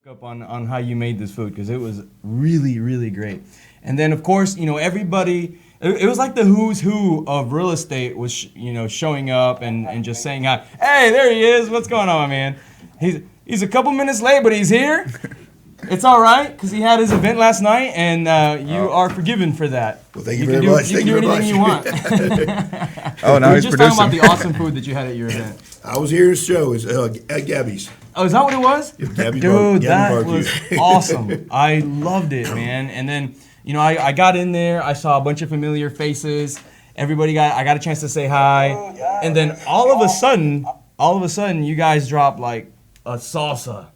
Up on how you made this food because it was really, really great. And then, of course, everybody, it was like the who's who of real estate was, showing up and just saying hi. Hey, there he is. What's going on, man? He's a couple minutes late, but he's here. It's all right because he had his event last night, and you are forgiven for that. Well, thank you very much. You can do anything you want. Oh, now he's just producing. talking about the awesome food that you had at your event. I was here to show. It's at Gabby's. Oh, is that what it was? Gabby Dude, that Barbecue. was awesome. I loved it, man. And then, I got in there. I saw a bunch of familiar faces. I got a chance to say hi. And then all of a sudden, you guys dropped like a salsa.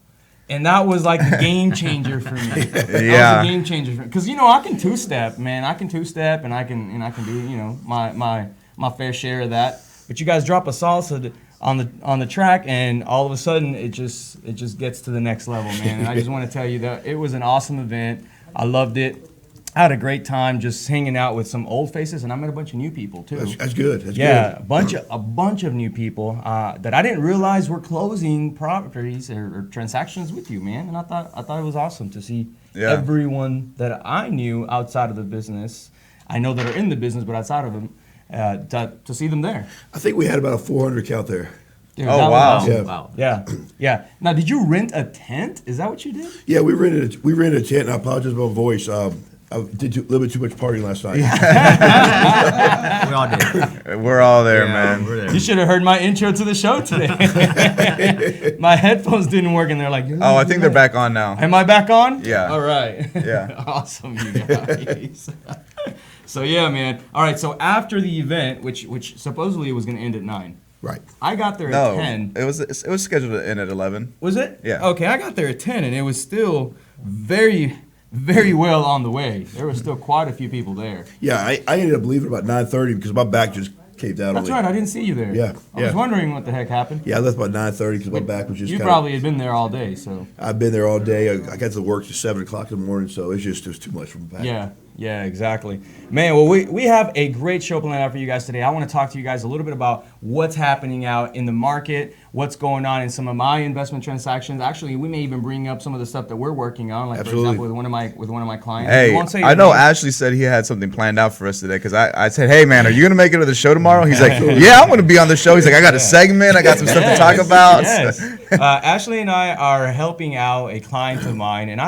And that was like a game changer for me. That was a game changer for me. Because, I can two-step, man. I can two-step and I can do, my fair share of that. But you guys drop a salsa on the track, and all of a sudden it just gets to the next level, man. And I just want to tell you that it was an awesome event. I loved it. I had a great time just hanging out with some old faces, and I met a bunch of new people too. That's good. That's Yeah, good. a bunch of new people that I didn't realize were closing properties or transactions with you, man. And I thought it was awesome to see everyone that I knew outside of the business. I know that are in the business, but outside of them. To see them there. I think we had about a 400 count there. Dude, Oh, wow. Wow. Yeah. Now, did you rent a tent? Is that what you did? Yeah, we rented a tent, and I apologize about my voice. I did a little bit too much partying last night. We all did. We're all there, Yeah, man. we're there. You should have heard my intro to the show today. My headphones didn't work, and they're like, Oh, I think they're back on now. Am I back on? Yeah. All right. Yeah. Awesome, you guys. So, yeah, man. All right, so after the event, which supposedly was going to end at 9. Right. I got there No, at 10. it was scheduled to end at 11. Was it? Yeah. Okay, I got there at 10, and it was still very, very well on the way. There were still quite a few people there. Yeah, I ended up leaving about 9:30 because my back just caved out. That's on me. right, I didn't see you there. Yeah, I was yeah. wondering what the heck happened. Yeah, I left about 9:30 because my back was just. You kinda, probably had been there all day, so. I've been there all day. I got to work at 7 o'clock in the morning, so it was too much for my back. Yeah, exactly. Man, well, we have a great show planned out for you guys today. I want to talk to you guys a little bit about what's happening out in the market, what's going on in some of my investment transactions. Actually, we may even bring up some of the stuff that we're working on, like Absolutely. for example, with one of my clients. Hey, We won't say I his know name. Ashley said he had something planned out for us today because I said, hey, man, are you going to make it to the show tomorrow? He's like, yeah, I'm going to be on the show. He's like, I got a segment. I got some stuff to talk about. Yes. Ashley and I are helping out a client of mine, and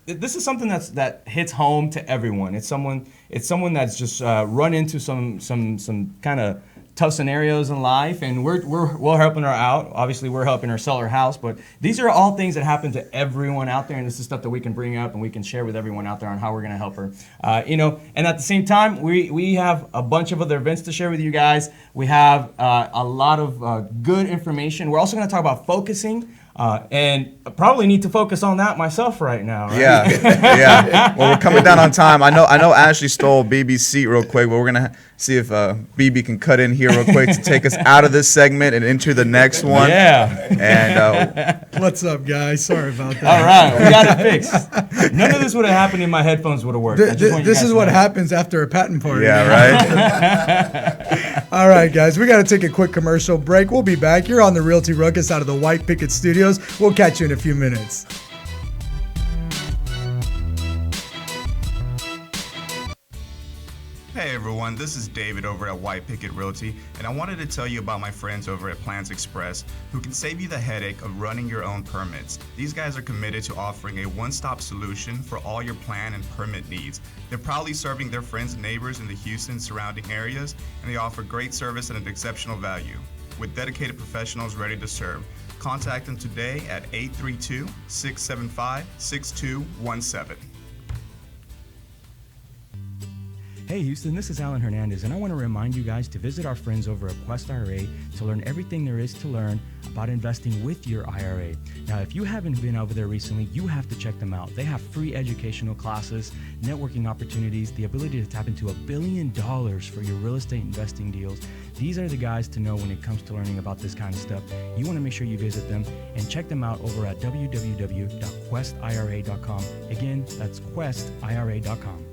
this is something that hits home to everyone. It's someone that's just run into some kind of tough scenarios in life, and we're helping her out. Obviously, we're helping her sell her house, but these are all things that happen to everyone out there, and this is stuff that we can bring up and we can share with everyone out there on how we're going to help her. And at the same time, we have a bunch of other events to share with you guys. We have a lot of good information. We're also going to talk about focusing. And I probably need to focus on that myself right now. Right? Yeah. Well, we're coming down on time. I know Ashley stole BB's seat real quick, but we're gonna see if BB can cut in here real quick to take us out of this segment and into the next one. Yeah. And What's up, guys? Sorry about that. All right, we got it fixed. None of this would have happened if my headphones would have worked. I just want you This guys is to what know. happens after a patent party. yeah, right. All right, guys, we got to take a quick commercial break. We'll be back. You're on the Realty Ruckus out of the White Picket Studios. We'll catch you in a few minutes. Hey everyone, this is David over at White Picket Realty, and I wanted to tell you about my friends over at Plans Express who can save you the headache of running your own permits. These guys are committed to offering a one-stop solution for all your plan and permit needs. They're proudly serving their friends and neighbors in the Houston surrounding areas, and they offer great service at an exceptional value. With dedicated professionals ready to serve, contact them today at 832-675-6217. Hey Houston, this is Alan Hernandez, and I want to remind you guys to visit our friends over at Quest IRA to learn everything there is to learn about investing with your IRA. Now, if you haven't been over there recently, you have to check them out. They have free educational classes, networking opportunities, the ability to tap into $1 billion for your real estate investing deals. These are the guys to know when it comes to learning about this kind of stuff. You want to make sure you visit them and check them out over at www.questira.com. Again, that's questira.com.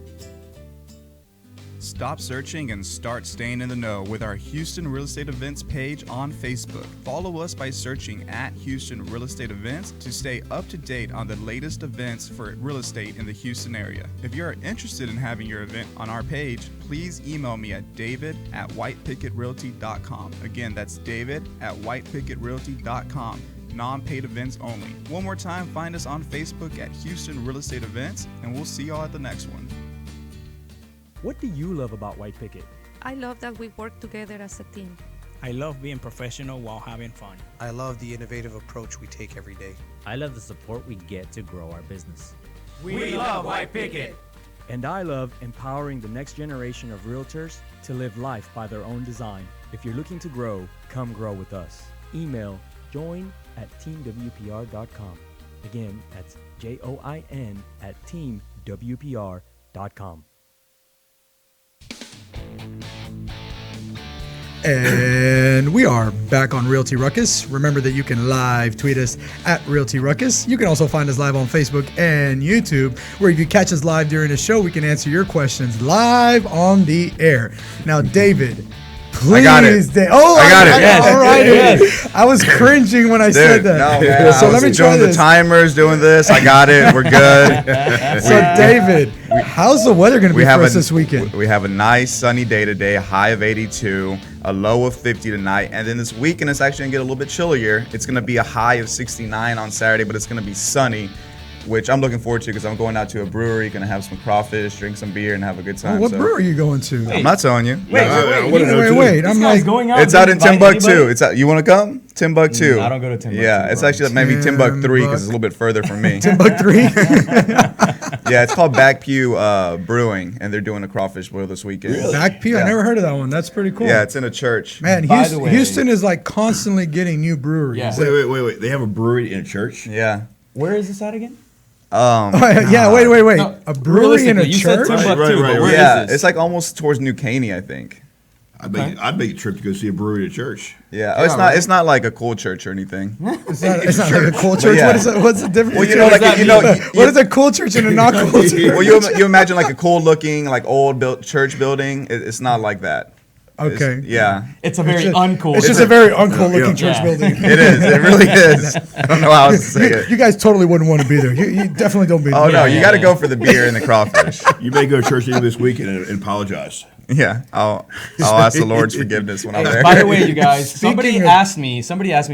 Stop searching and start staying in the know with our Houston Real Estate Events page on Facebook. Follow us by searching at Houston Real Estate Events to stay up to date on the latest events for real estate in the Houston area. If you are interested in having your event on our page, please email me at david@whitepicketrealty.com. Again, that's david@whitepicketrealty.com. Non-paid events only. One more time, find us on Facebook at Houston Real Estate Events, and we'll see y'all at the next one. What do you love about White Picket? I love that we work together as a team. I love being professional while having fun. I love the innovative approach we take every day. I love the support we get to grow our business. We love White Picket. And I love empowering the next generation of realtors to live life by their own design. If you're looking to grow, come grow with us. Email join@teamwpr.com. Again, that's join@teamwpr.com. And we are back on Realty Ruckus. Remember that you can live tweet us at Realty Ruckus. You can also find us live on Facebook and YouTube, where if you catch us live during the show, we can answer your questions live on the air. Now, David, please. I got it. I got it. Yes. All right. Yes. I was cringing when I said that. No, man. So let me try doing this. the timers, doing this. I got it. We're good. So, David, how's the weather going to be for us this weekend? We have a nice sunny day today, a high of 82, a low of 50 tonight. And then this weekend, it's actually going to get a little bit chillier. It's going to be a high of 69 on Saturday, but it's going to be sunny, which I'm looking forward to because I'm going out to a brewery, going to have some crawfish, drink some beer, and have a good time. What brewery are you going to? I'm not telling you. Wait. I'm like, going out. It's out in Timbuktu. You want to come? Timbuktu. I don't go to Timbuktu. Yeah, it's actually maybe Timbuktu 3 because it's a little bit further from me. Timbuktu 3? Yeah, it's called Back Pew Brewing, and they're doing a crawfish boil this weekend. Really? Back Pew? Yeah. I never heard of that one. That's pretty cool. Yeah, it's in a church. Man, By the way- Houston is like constantly getting new breweries. Yeah. Wait. They have a brewery in a church? Yeah. Where is this at again? Yeah, wait. No, A brewery in a realistically, you said church? Timbuktu, Right. but where Yeah, is this? it's like almost towards New Caney, I think. I'd make a trip to go see a brewery at a church. Yeah, it's not. It's not like a cool church or anything. It's not like a cool church. yeah. What's the difference? Well, you know, what is a cool church and a not cool church? Well, you imagine like a cool looking, like old church building. It's not like that. Okay. Yeah. It's a very uncool. It's just a very uncool looking church Yeah. building. It is. It really is. I don't know how else to say it. You guys totally wouldn't want to be there. You definitely don't be there. Oh no, you got to go for the beer and the crawfish. You may go to church even this weekend and apologize. Yeah, I'll ask the Lord's forgiveness when I'm there. By the way, you guys, somebody Speaking of- asked me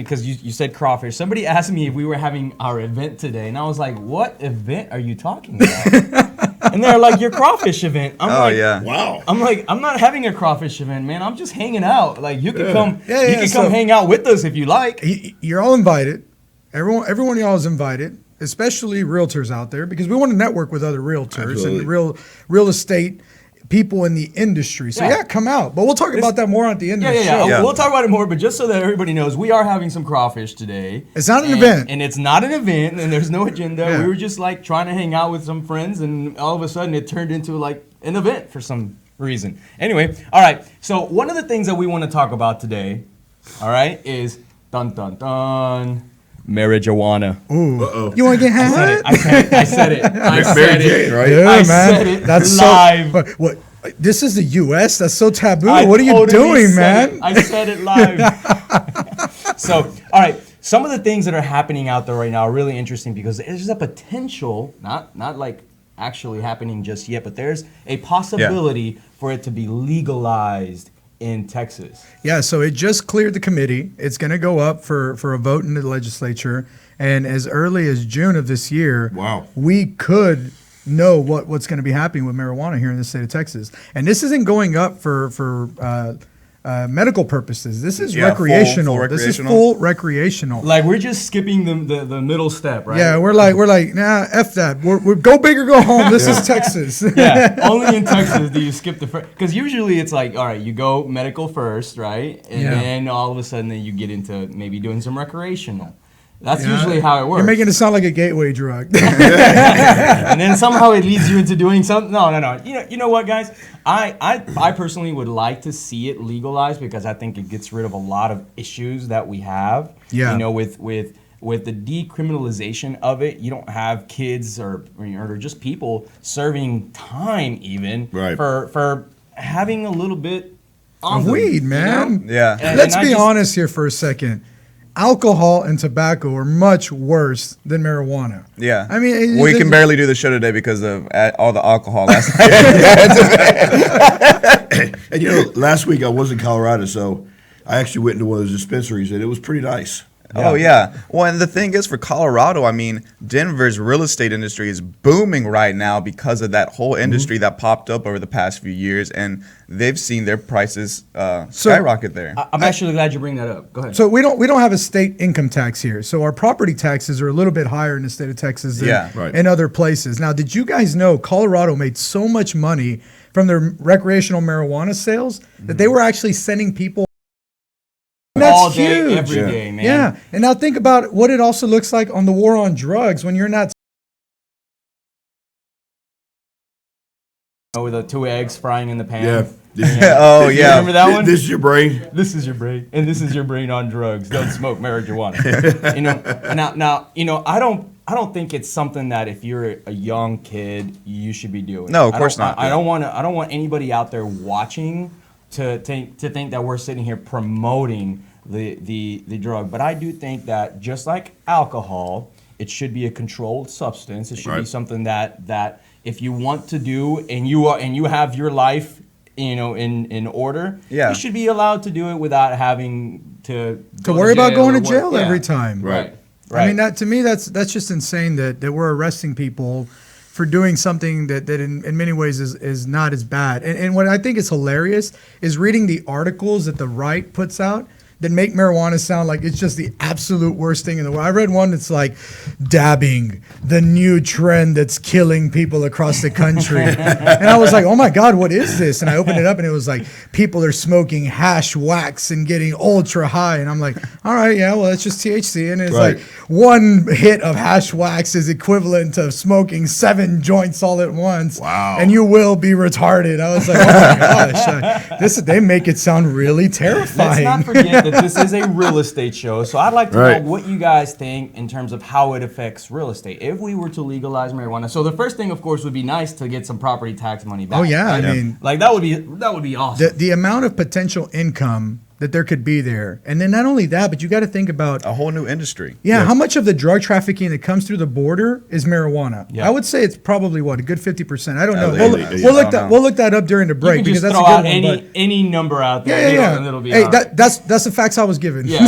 because you said crawfish. Somebody asked me if we were having our event today, and I was like, "What event are you talking about?" And they're like, "Your crawfish event." I'm like, yeah. Wow. I'm like, I'm not having a crawfish event, man. I'm just hanging out. Like, you can come, Yeah, you yeah, can so- come hang out with us if you like. You're all invited. Everyone of y'all is invited, especially realtors out there, because we want to network with other realtors Absolutely. and real estate people in the industry. So yeah, come out. But we'll talk about that more at the end of the show. Yeah. We'll talk about it more, but just so that everybody knows, we are having some crawfish today. It's not an event. And it's not an event, and there's no agenda. Yeah. We were just like trying to hang out with some friends, and all of a sudden it turned into like an event for some reason. Anyway, all right. So one of the things that we want to talk about today, all right, is dun dun dun. Marijuana. Ooh. You want to get high? I said it. I said Mary it. Jane, right? Yeah, I man. said it That's live. So. What? This is the U.S. That's so taboo. I What are you totally doing, said man? it. I said it live. So, all right. Some of the things that are happening out there right now are really interesting because there's a potential, not like actually happening just yet, but there's a possibility for it to be legalized in Texas. Yeah, so it just cleared the committee. It's going to go up for a vote in the legislature. And as early as June of this year, Wow. we could know what's going to be happening with marijuana here in the state of Texas. And this isn't going up for medical purposes. This is recreational. full This is recreational. full recreational. Like we're just skipping the middle step, right? Yeah, we're like, nah, F that. We're go big or go home. This is Texas. Yeah, only in Texas do you skip the first. Because usually it's like, all right, you go medical first, right? And then all of a sudden then you get into maybe doing some recreational. That's usually how it works. You're making it sound like a gateway drug. And then somehow it leads you into doing something. No. You know what, guys? I personally would like to see it legalized because I think it gets rid of a lot of issues that we have. Yeah. You know, with the decriminalization of it, you don't have kids or just people serving time even Right. for having a little bit on Of them, weed, you man. know? Yeah. Let's I be just- honest here for a second. Alcohol and tobacco are much worse than marijuana. Yeah. I mean, we can barely do the show today because of all the alcohol last night. And last week I was in Colorado, so I actually went into one of those dispensaries, and it was pretty nice. Oh, yeah. Well, and the thing is, for Colorado, I mean, Denver's real estate industry is booming right now because of that whole industry that popped up over the past few years, and they've seen their prices skyrocket there. I'm actually glad you bring that up. Go ahead. So we don't have a state income tax here. So our property taxes are a little bit higher in the state of Texas than Yeah. Right. in other places. Now, did you guys know Colorado made so much money from their recreational marijuana sales that they were actually sending people That's all day, huge. every day, man. Yeah. And now think about what it also looks like on the war on drugs when you're not With the 2 eggs frying in the pan. Yeah. Oh, yeah. Remember that one? This is your brain. This is your brain, and this is your brain on drugs. Don't smoke marijuana. Now, I don't think it's something that if you're a young kid, you should be doing. No, of course not. I don't want anybody out there watching to think that we're sitting here promoting the drug. But I do think that just like alcohol, it should be a controlled substance. It should be Right. something that if you want to do and you have your life in order, Yeah. you should be allowed to do it without having to go worry about going to or jail work. every Yeah. time. Right. I mean, that to me, that's just insane that we're arresting people for doing something that in many ways is not as bad. And what I think is hilarious is reading the articles that the right puts out that make marijuana sound like it's just the absolute worst thing in the world. I read one that's like dabbing, the new trend that's killing people across the country. And I was like, oh my God, what is this? And I opened it up and it was like, people are smoking hash wax and getting ultra high. And I'm like, all right, yeah, well, that's just THC. And it's Right. like one hit of hash wax is equivalent to smoking 7 joints all at once. Wow. And you will be retarded. I was like, oh my gosh. They make it sound really Let's terrifying. not forget that this is a real estate show, so I'd like to Right. know what you guys think in terms of how it affects real estate if we were to legalize marijuana. So the first thing, of course, would be nice to get some property tax money back. Oh, yeah, right? I mean- like that would be awesome. The amount of potential income that there could be there. And then not only that, but you got to think about, A whole new industry. how much of the drug trafficking that comes through the border is marijuana? Yeah. I would say it's probably, a good 50%. I don't know. lately, We'll I look don't know. we'll look that up during the you break can because just that's a throw good out one. But any number out there, and it'll be Hey, all right. that's the facts I was given. Yeah.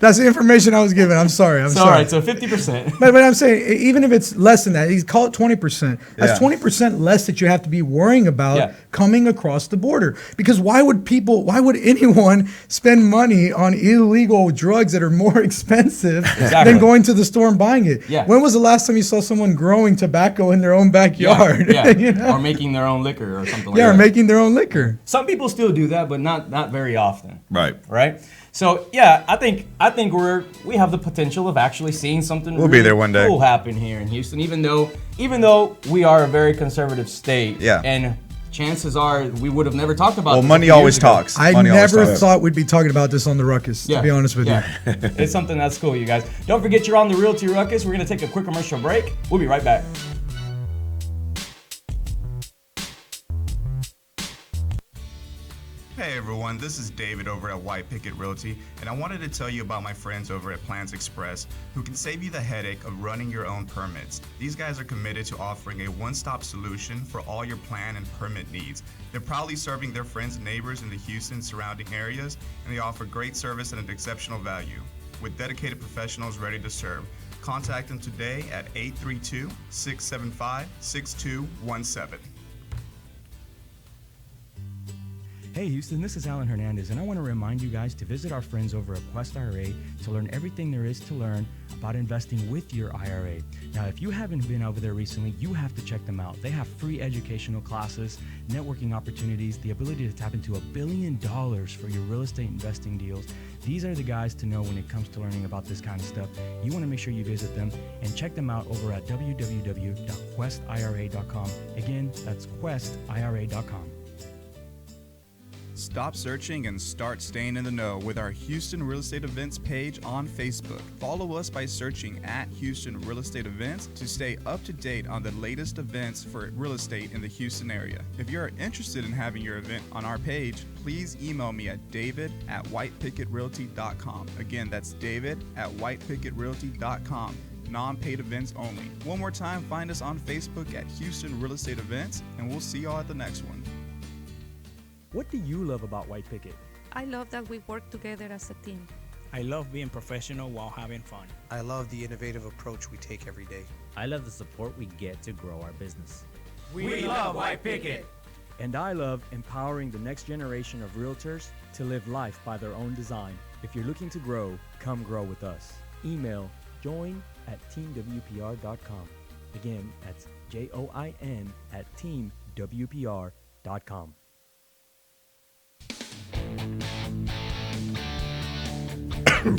That's the information I was given. I'm sorry. I'm So all sorry. right, so 50%. But I'm saying, even if it's less than that, call it 20%. That's Yeah. 20% less that you have to be worrying about Yeah. coming across the border. Because why would anyone spend money on illegal drugs that are more expensive Exactly. than going to the store and buying it? Yeah. When was the last time you saw someone growing tobacco in their own backyard? Yeah. You know? Or making their own liquor or something like Yeah, that. or making their own liquor. Some people still do that, but not very often. Right. Right? So yeah, I think we have the potential of actually seeing something We'll be really there one day. cool happen here in Houston, even though we are a very conservative state. Yeah. And chances are we would have never talked about Well, this a money few always years ago. talks. I Money always never talks. thought we'd be talking about this on the Ruckus, to be honest with you. It's something that's cool, you guys. Don't forget you're on the Realty Ruckus. We're gonna take a quick commercial break. We'll be right back. Hey everyone, this is David over at White Picket Realty, and I wanted to tell you about my friends over at Plans Express who can save you the headache of running your own permits. These guys are committed to offering a one-stop solution for all your plan and permit needs. They're proudly serving their friends and neighbors in the Houston surrounding areas, and they offer great service at an exceptional value. With dedicated professionals ready to serve, contact them today at 832-675-6217. Hey Houston, this is Alan Hernandez, and I want to remind you guys to visit our friends over at Quest IRA to learn everything there is to learn about investing with your IRA. Now, if you haven't been over there recently, you have to check them out. They have free educational classes, networking opportunities, the ability to tap into $1 billion for your real estate investing deals. These are the guys to know when it comes to learning about this kind of stuff. You want to make sure you visit them and check them out over at www.questira.com. Again, that's questira.com. Stop searching and start staying in the know with our Houston Real Estate Events page on Facebook. Follow us by searching at Houston Real Estate Events to stay up to date on the latest events for real estate in the Houston area. If you are interested in having your event on our page, please email me at david@whitepickettrealty.com. Again, that's david@whitepickettrealty.com. Non-paid events only. One more time, find us on Facebook at Houston Real Estate Events, and we'll see y'all at the next one. What do you love about White Picket? I love that we work together as a team. I love being professional while having fun. I love the innovative approach we take every day. I love the support we get to grow our business. We love White Picket. And I love empowering the next generation of realtors to live life by their own design. If you're looking to grow, come grow with us. Email join@teamwpr.com. Again, that's join@teamwpr.com.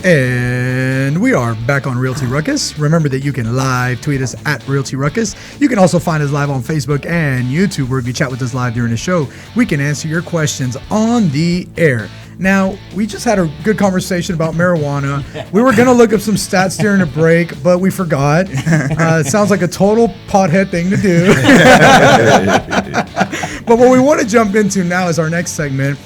And we are back on Realty Ruckus. Remember that you can live tweet us at Realty Ruckus. You can also find us live on Facebook and YouTube, where if you chat with us live during the show, we can answer your questions on the air. Now, we just had a good conversation about marijuana. We were going to look up some stats during the break, but we forgot. It sounds like a total pothead thing to do. But what we want to jump into now is our next segment.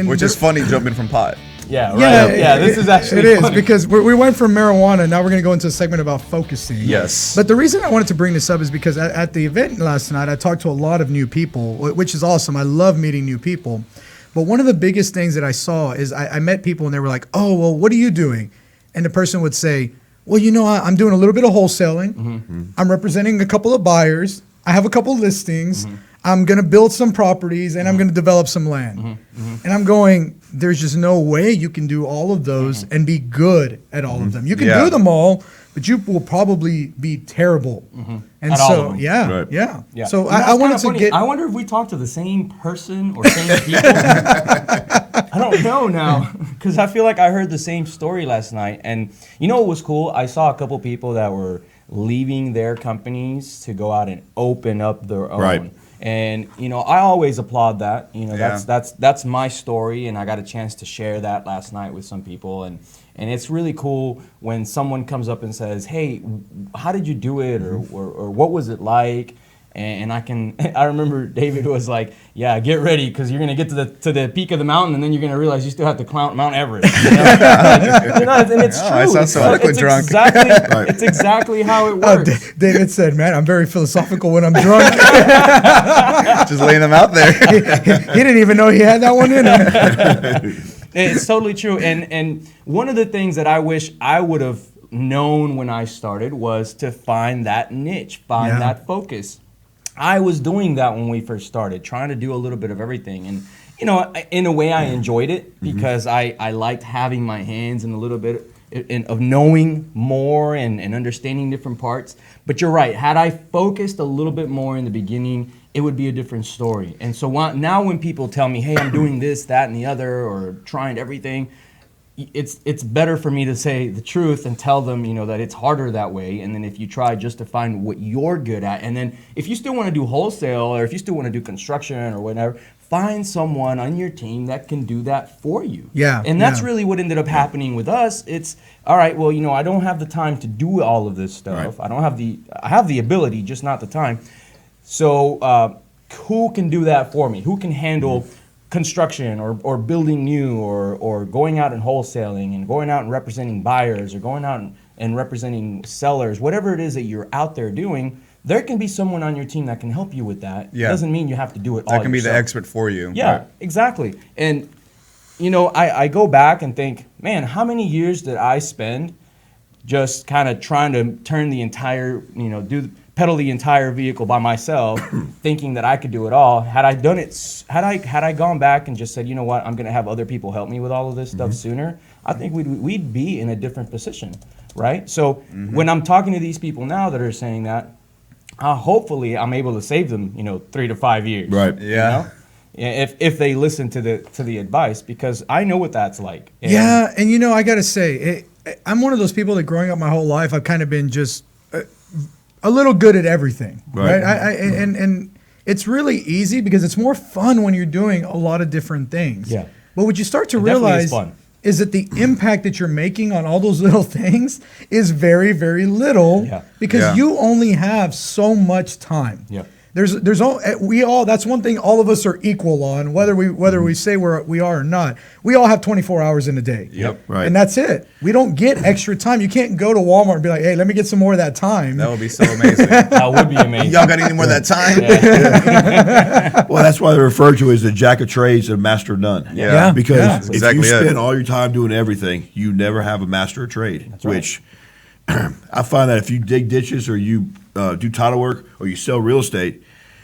Which is funny, jumping from pot. Yeah, right. Yeah, this is actually It is, funny. because we went from marijuana. Now we're going to go into a segment about focusing. Yes. But the reason I wanted to bring this up is because at the event last night, I talked to a lot of new people, which is awesome. I love meeting new people. But one of the biggest things that I saw is I met people and they were like, oh, well, what are you doing? And the person would say, well, I'm doing a little bit of wholesaling. Mm-hmm. I'm representing a couple of buyers. I have a couple listings. Mm-hmm. I'm going to build some properties and I'm going to develop some land. Mm-hmm. Mm-hmm. And I'm going, there's just no way you can do all of those and be good at all of them. You can do them all, but you will probably be terrible. Mm-hmm. And at so, all of them. Yeah. So I wanted to get. I wonder if we talked to the same person or same people. I don't know now, because I feel like I heard the same story last night. And you know what was cool? I saw a couple people that were leaving their companies to go out and open up their own. Right. And I always applaud that. That's my story, and I got a chance to share that last night with some people, and it's really cool when someone comes up and says, "Hey, how did you do it?" or "What was it like?" And I remember David was like, "Yeah, get ready, because you're gonna get to the peak of the mountain, and then you're gonna realize you still have to climb Mount Everest." And it's true. I sound so eloquent drunk. It's exactly how it works. David said, "Man, I'm very philosophical when I'm drunk." Just laying them out there. He didn't even know he had that one in him. It's totally true. And one of the things that I wish I would have known when I started was to find that niche, find that focus. I was doing that when we first started, trying to do a little bit of everything. And, in a way I enjoyed it because I liked having my hands in a little bit of knowing more and understanding different parts. But you're right. Had I focused a little bit more in the beginning, it would be a different story. And so now when people tell me, hey, I'm doing this, that, and the other, or trying everything, it's better for me to say the truth and tell them, that it's harder that way. And then if you try just to find what you're good at, and then if you still want to do wholesale, or if you still want to do construction or whatever, find someone on your team that can do that for you. Yeah. And that's really what ended up happening with us. It's all right. Well, I don't have the time to do all of this stuff. Right. I have the ability, just not the time. So who can do that for me? Who can handle construction or building new or going out and wholesaling and going out and representing buyers or going out and representing sellers, whatever it is that you're out there doing, there can be someone on your team that can help you with that. Yeah. It doesn't mean you have to do it all That can be yourself. the expert for you. Yeah, right. Exactly. And, I go back and think, man, how many years did I spend just kind of trying to turn the entire, pedal the entire vehicle by myself, thinking that I could do it all. Had I done it, had I gone back and just said, you know what, I'm going to have other people help me with all of this stuff sooner, I think we'd be in a different position, right? So when I'm talking to these people now that are saying that, hopefully I'm able to save them, 3 to 5 years. Right. Yeah. If they listen to the advice, because I know what that's like. And I got to say, I'm one of those people that growing up my whole life, I've kind of been just a little good at everything, right? And it's really easy because it's more fun when you're doing a lot of different things. Yeah. But what you start to It definitely is realize fun. is that the impact that you're making on all those little things is very, very little Yeah. because Yeah. you only have so much time. Yeah. We all that's one thing all of us are equal on, whether we say we are or not. We all have 24 hours in a day. Yep. Right. And that's it. We don't get extra time. You can't go to Walmart and be like, hey, let me get some more of that time. That would be so amazing. That would be amazing. Y'all got any more of that time? Well, that's why they refer to it as the jack of trades and master of none. Yeah. Because Yeah. if Exactly you it. spend all your time doing everything, you never have a master of trade. Which I find that if you dig ditches or you do title work or you sell real estate,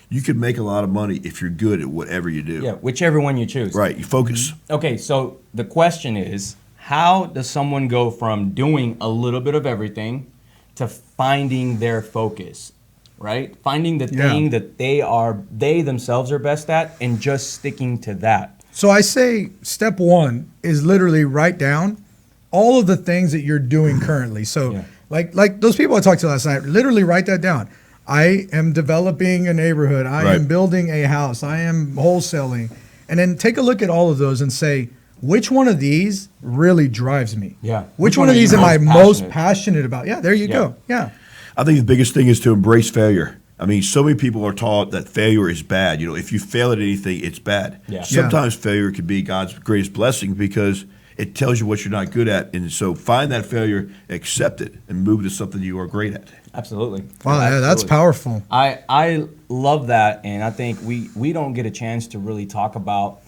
you could make a lot of money if you're good at whatever you do. Yeah, whichever one you choose. Right. You focus. Okay, so the question is, how does someone go from doing a little bit of everything to finding their focus, right? Finding the thing that they themselves are best at and just sticking to that. So I say step one is literally write down all of the things that you're doing currently. So Yeah. like those people I talked to last night, literally write that down. I am developing a neighborhood. I Right. am building a house. I am wholesaling. And then take a look at all of those and say, which one of these really drives me? Yeah. Which one of are you these am I most passionate? passionate about? Yeah, there you Yeah. go. Yeah. I think the biggest thing is to embrace failure. I mean, so many people are taught that failure is bad. You know, if you fail at anything, it's bad. Yeah. Sometimes failure can be God's greatest blessing because it tells you what you're not good at. And so find that failure, accept it, and move to something you are great at. Absolutely. Wow, yeah, that's Absolutely. powerful. I love that, and I think we don't get a chance to really talk about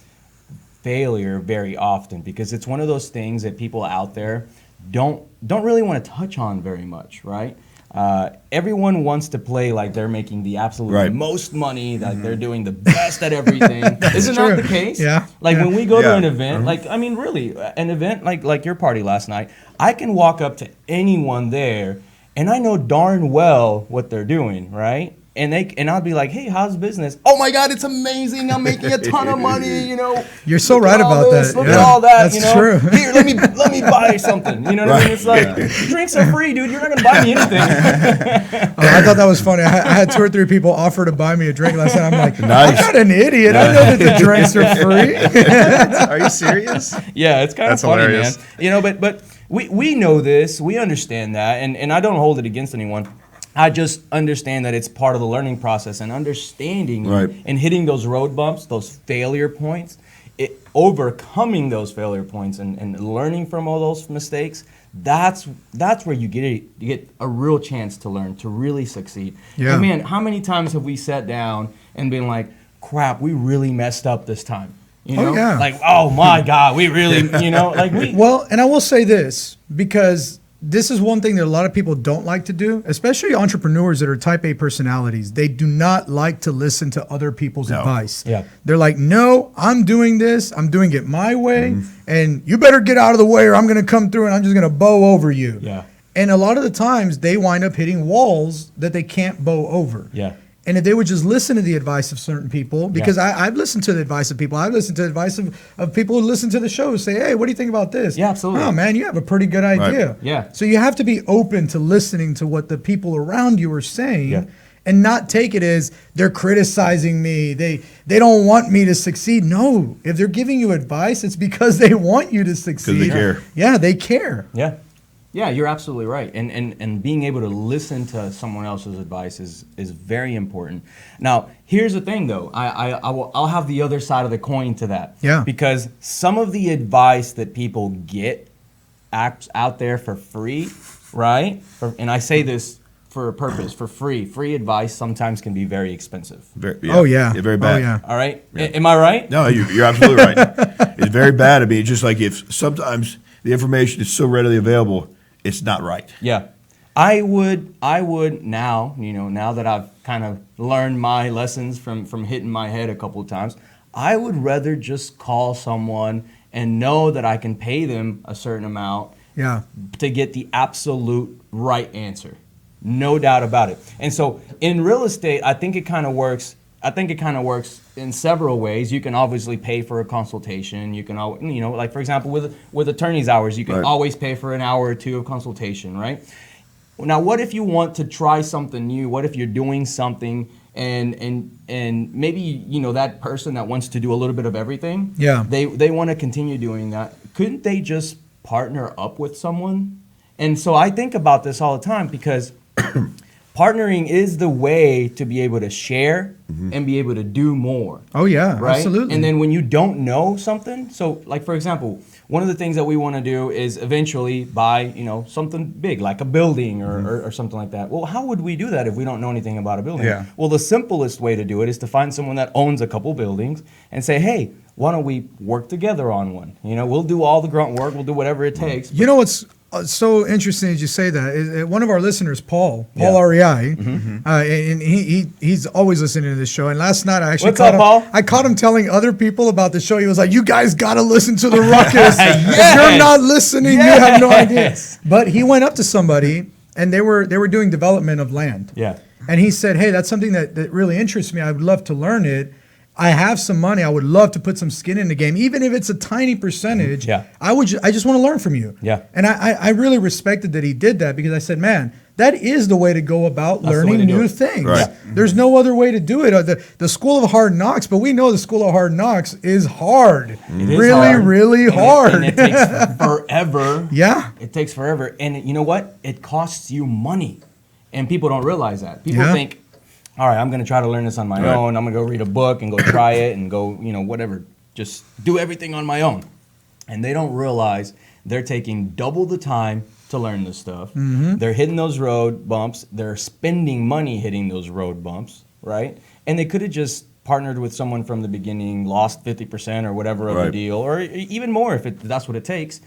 failure very often because it's one of those things that people out there don't really want to touch on very much, right? Everyone wants to play like they're making the absolute Right. most money, like they're doing the best at everything. Isn't that true. the case? Yeah. Like Yeah. when we go to Yeah. an event, like I mean, really, an event like your party last night, I can walk up to anyone there, and I know darn well what they're doing, right? And I'll be like, hey, how's business? Oh my God, it's amazing! I'm making a ton of money. You know, You're so look at right all about this, that. Look Yeah, at all that. that's You know, true. here, let me buy something. You know what I mean? It's like drinks are free, dude. You're not gonna buy me anything. Oh, I thought that was funny. I had 2 or 3 people offer to buy me a drink last night. I'm like, Nice. I'm not an idiot. I know that the drinks are free. Are you serious? Yeah, it's kind of That's funny, hilarious. man. You know, but we know this, we understand that, and I don't hold it against anyone. I just understand that it's part of the learning process and understanding Right. and hitting those road bumps, those failure points, overcoming those failure points and learning from all those mistakes. That's where you get a real chance to learn, to really succeed. Yeah. And man, how many times have we sat down and been like, crap, we really messed up this time? You know? Oh, yeah. Like, oh my God, we really, you know, like we. Well, and I will say this because this is one thing that a lot of people don't like to do, especially entrepreneurs that are type A personalities. They do not like to listen to other people's advice. Yeah. They're like, no, I'm doing this. I'm doing it my way. And you better get out of the way or I'm going to come through and I'm just going to bow over you. Yeah. And a lot of the times they wind up hitting walls that they can't bow over. Yeah. And if they would just listen to the advice of certain people, because I've listened to the advice of people. I've listened to the advice of people who listen to the show say, hey, what do you think about this? Yeah, absolutely. Oh, man, you have a pretty good idea. Yeah. So you have to be open to listening to what the people around you are saying Yeah. and not take it as they're criticizing me. They don't want me to succeed. No, if they're giving you advice, it's because they want you to succeed. they care. Yeah, they care. Yeah. Yeah, you're absolutely right. And being able to listen to someone else's advice is very important. Now, here's the thing though. I'll have the other side of the coin to that. Yeah. Because some of the advice that people get out there for free, right? And I say this for a purpose, for free. Free advice sometimes can be very expensive. Oh, yeah. Very bad. Oh, yeah. All right? Am I right? No, you're absolutely right. It's very bad. I mean, it's just like if sometimes the information is so readily available, it's not right. Yeah. I would now, now that I've kind of learned my lessons from hitting my head a couple of times, I would rather just call someone and know that I can pay them a certain amount to get the absolute right answer. No doubt about it. And so in real estate, I think it kind of works in several ways. You can obviously pay for a consultation. You can, like for example, with attorney's hours, you can always pay for an hour or two of consultation, right? Now, what if you want to try something new? What if you're doing something and maybe, you know, that person that wants to do a little bit of everything, Yeah. they want to continue doing that. Couldn't they just partner up with someone? And so I think about this all the time because partnering is the way to be able to share and be able to do more. Oh yeah, Right? absolutely. And then when you don't know something, so like for example, one of the things that we want to do is eventually buy, you know, something big like a building or something like that. Well, how would we do that if we don't know anything about a building? Yeah. Well, the simplest way to do it is to find someone that owns a couple buildings and say, hey, why don't we work together on one? You know, we'll do all the grunt work, we'll do whatever it takes. You know what's so interesting as you say that is one of our listeners, Paul Yeah. REI, and he's always listening to this show. And last night I actually What's up, Paul? I caught him telling other people about the show. He was like, "You guys got to listen to the Ruckus. If you're not listening, you have no idea." Yes. But he went up to somebody, and they were doing development of land. Yeah. And he said, "Hey, that's something that really interests me. I would love to learn it. I have some money. I would love to put some skin in the game, even if it's a tiny percentage. Yeah. I just want to learn from you." Yeah. And I really respected that he did that because I said, man, that is the way to go about That's the way learning to do new it. things. Right. There's no other way to do it. The School of Hard Knocks, but we know the School of Hard Knocks is hard. It is really, hard. really And hard. it takes forever. Yeah. It takes forever. And you know what? It costs you money. And people don't realize that. People Yeah. think, all right, I'm going to try to learn this on my Right. own. I'm going to go read a book and go try it and go, you know, whatever. Just do everything on my own. And they don't realize they're taking double the time to learn this stuff. They're hitting those road bumps. They're spending money hitting those road bumps, right? And they could have just partnered with someone from the beginning, lost 50% or whatever of the Right. deal, or even more if that's what it takes,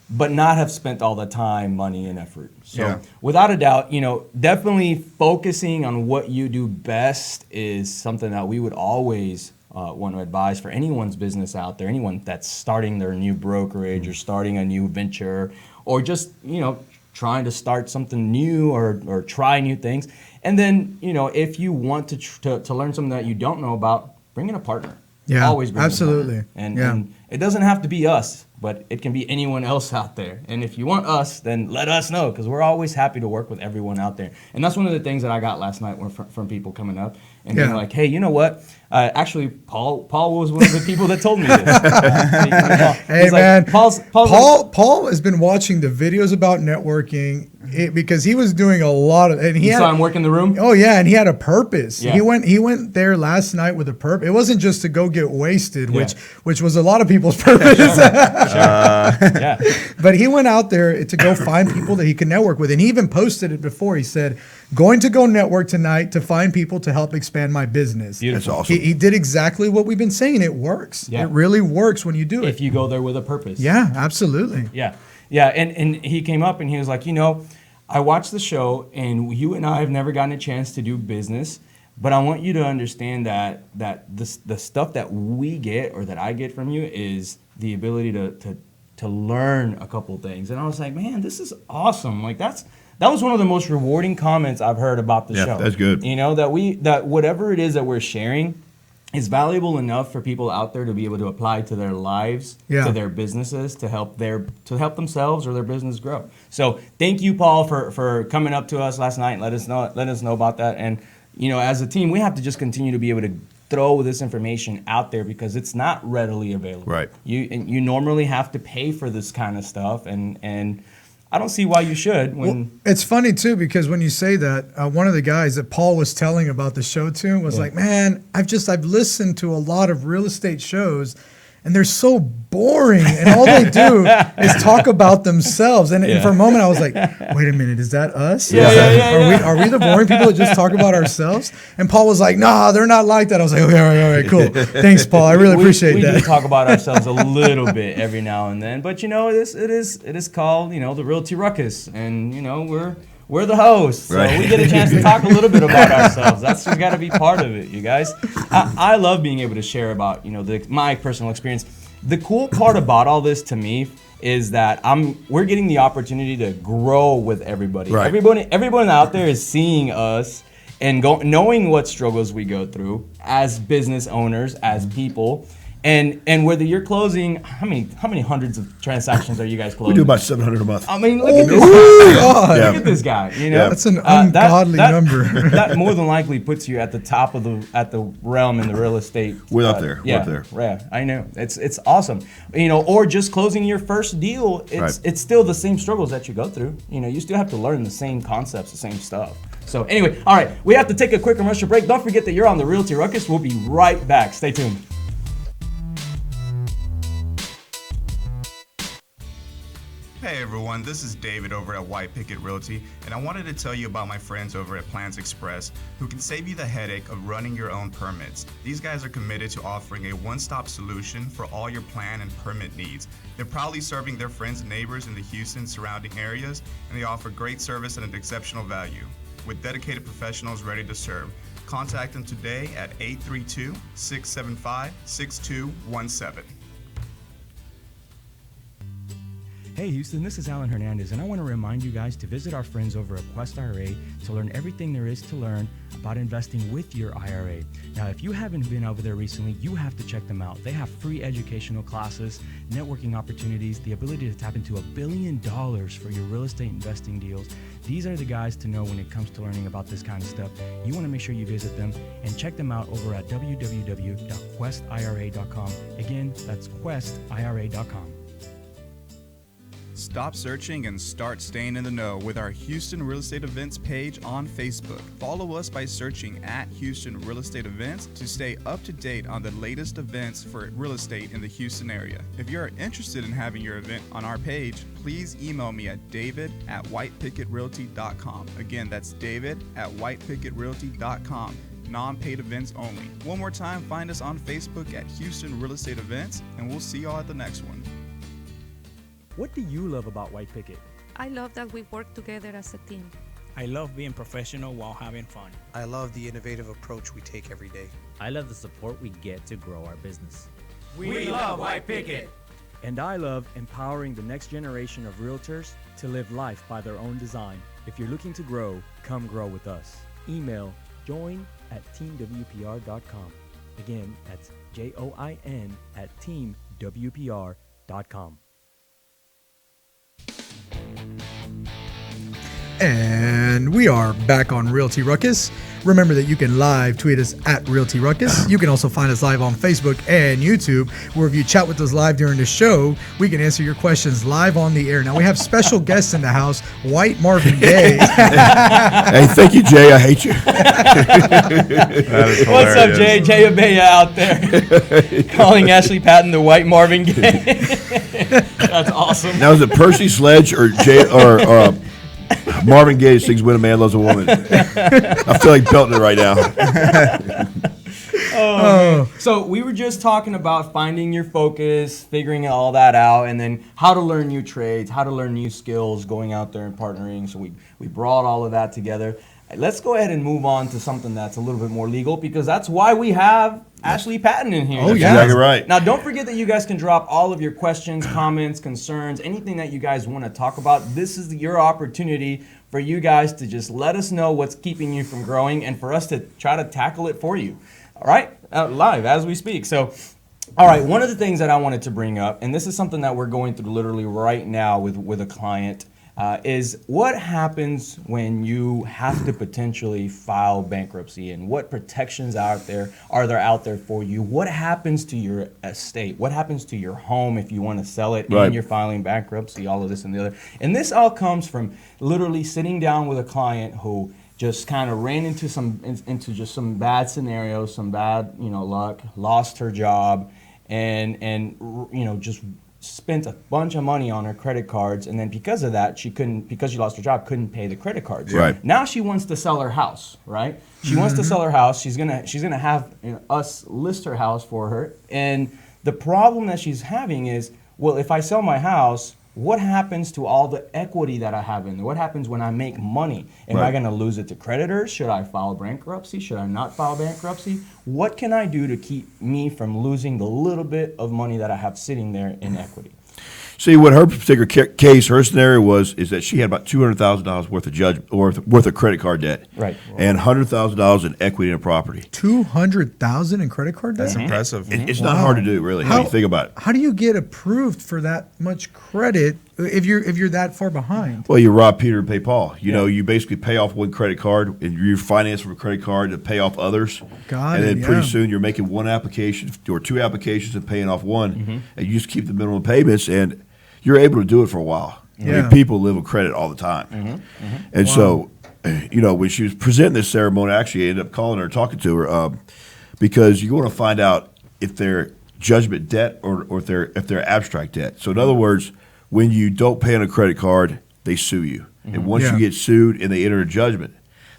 but not have spent all the time, money, and effort. So Yeah. without a doubt, you know, definitely focusing on what you do best is something that we would always want to advise for anyone's business out there, anyone that's starting their new brokerage or starting a new venture or just, you know, trying to start something new or try new things. And then, you know, if you want to learn something that you don't know about, bring in a partner. Yeah, Always bring in a partner. absolutely. And, Yeah. and it doesn't have to be us, but it can be anyone else out there. And if you want us, then let us know because we're always happy to work with everyone out there. And that's one of the things that I got last night from people coming up and being Yeah. like, hey, you know what? Actually, Paul was one of the people that told me this. Hey He's like, man, Paul Paul has been watching the videos about networking because he was doing a lot of, and he you had, saw him work in the room? oh yeah, and he had a purpose. Yeah. He went there last night with a purpose. It wasn't just to go get wasted, Yeah. which was a lot of people's purpose. Yeah. But he went out there to go find people that he could network with, and he even posted it before. He said, "Going to go network tonight to find people to help expand my business." Beautiful. That's awesome. He did exactly what we've been saying. It works. Yeah. It really works when you do it. If you go there with a purpose. Yeah, absolutely. Yeah. Yeah. And he came up and he was like, you know, I watched the show and you and I have never gotten a chance to do business, but I want you to understand that the stuff that we get or that I get from you is the ability to learn a couple things. And I was like, man, this is awesome. Like that was one of the most rewarding comments I've heard about the Yeah, show. that's good. You know, that whatever it is that we're sharing is valuable enough for people out there to be able to apply to their lives, Yeah. to their businesses, to help themselves or their business grow. So thank you, Paul, for coming up to us last night and let us know about that. And you know, as a team, we have to just continue to be able to throw this information out there because it's not readily available. Right. You normally have to pay for this kind of stuff, and I don't see why you should. Well, it's funny too because when you say that, one of the guys that Paul was telling about the show to was like, "Man, I've listened to a lot of real estate shows, and they're so boring, and all they do is talk about themselves." And for a moment, I was like, "Wait a minute, is that us? Are we the boring people that just talk about ourselves?" And Paul was like, "Nah, they're not like that." I was like, "Okay, all right, cool. Thanks, Paul. I really appreciate that." We do talk about ourselves a little bit every now and then, but you know, it is called, you know, the Realty Ruckus, and you know, we're the hosts, so Right. we get a chance to talk a little bit about ourselves. That's just got to be part of it, you guys. I love being able to share about, you know, my personal experience. The cool part about all this to me is that we're getting the opportunity to grow with everybody. Right. Everyone out there is seeing us and knowing what struggles we go through as business owners, as people. And whether you're closing, how many hundreds of transactions are you guys closing? We do about 700 a month. I mean, look at this guy. Look at this guy. You know, That's an ungodly number. That more than likely puts you at the top of the realm in the real estate. We're up there. Yeah, We're up there. Yeah, I know. It's awesome. You know, or just closing your first deal. It's still the same struggles that you go through. You know, you still have to learn the same concepts, the same stuff. So anyway, all right, we have to take a quick commercial break. Don't forget that you're on the Realty Ruckus. We'll be right back. Stay tuned. Hey everyone, this is David over at White Picket Realty, and I wanted to tell you about my friends over at Plans Express who can save you the headache of running your own permits. These guys are committed to offering a one-stop solution for all your plan and permit needs. They're proudly serving their friends and neighbors in the Houston surrounding areas, and they offer great service at an exceptional value. With dedicated professionals ready to serve, contact them today at 832-675-6217. Hey Houston, this is Alan Hernandez, and I want to remind you guys to visit our friends over at Quest IRA to learn everything there is to learn about investing with your IRA. Now, if you haven't been over there recently, you have to check them out. They have free educational classes, networking opportunities, the ability to tap into $1 billion for your real estate investing deals. These are the guys to know when it comes to learning about this kind of stuff. You want to make sure you visit them and check them out over at www.questira.com. Again, that's questira.com. Stop searching and start staying in the know with our Houston Real Estate Events page on Facebook. Follow us by searching at Houston Real Estate Events to stay up to date on the latest events for real estate in the Houston area. If you're interested in having your event on our page, please email me at david@whitepicketrealty.com. Again, that's david@whitepicketrealty.com. Non-paid events only. One more time, find us on Facebook at Houston Real Estate Events, and we'll see y'all at the next one. What do you love about White Picket? I love that we work together as a team. I love being professional while having fun. I love the innovative approach we take every day. I love the support we get to grow our business. We love White Picket. And I love empowering the next generation of realtors to live life by their own design. If you're looking to grow, come grow with us. Email join@teamwpr.com. Again, that's join@teamwpr.com. And we are back on Realty Ruckus. Remember that you can live tweet us at Realty Ruckus. You can also find us live on Facebook and YouTube, where if you chat with us live during the show, we can answer your questions live on the air. Now, we have special guests in the house, White Marvin Gaye. Hey, thank you, Jay. I hate you. What's up, Jay? Jay Abaya out there calling Ashley Patton the White Marvin Gaye. That's awesome. Now, is it Percy Sledge or Marvin Gaye sings "When a Man Loves a Woman"? I feel like belting it right now. So we were just talking about finding your focus, figuring all that out, and then how to learn new trades, how to learn new skills, going out there and partnering. So we brought all of that together. Let's go ahead and move on to something that's a little bit more legal, because that's why we have Ashley Patton in here. Oh, yeah. Exactly right. Now, don't forget that you guys can drop all of your questions, comments, concerns, anything that you guys want to talk about. This is your opportunity for you guys to just let us know what's keeping you from growing and for us to try to tackle it for you. All right? Live as we speak. So, all right, one of the things that I wanted to bring up, and this is something that we're going through literally right now with a client, is what happens when you have to potentially file bankruptcy, and what protections are there out there for you? What happens to your estate? What happens to your home if you want to sell it and you're filing bankruptcy, all of this and the other? And this all comes from literally sitting down with a client who just kind of ran into some bad scenarios, some bad luck, lost her job, and just spent a bunch of money on her credit cards, and then because of that, because she lost her job, couldn't pay the credit cards. Right. Now she wants to sell her house, right? She wants to sell her house. She's gonna have us list her house for her, and the problem that she's having is, well, if I sell my house, what happens to all the equity that I have in there? What happens when I make money? Am I going to lose it to creditors? Should I file bankruptcy? Should I not file bankruptcy? What can I do to keep me from losing the little bit of money that I have sitting there in equity? See, what her particular case, her scenario is that she had about $200,000 worth of worth of credit card debt, Right. and $100,000 in equity in a property. $200,000 in credit card debt. That's impressive. It's not hard to do, really. How you think about it? How do you get approved for that much credit if you're that far behind? Well, you rob Peter and pay Paul. You know, you basically pay off one credit card, and you finance from a credit card to pay off others. And then pretty soon you're making one application or two applications and paying off one, and you just keep the minimum payments, and you're able to do it for a while. I mean, people live with credit all the time. And so, you know, when she was presenting this ceremony, actually I ended up calling her and talking to her because you want to find out if they're judgment debt or if they're abstract debt. So in other words, when you don't pay on a credit card, they sue you. And once you get sued and they enter a judgment,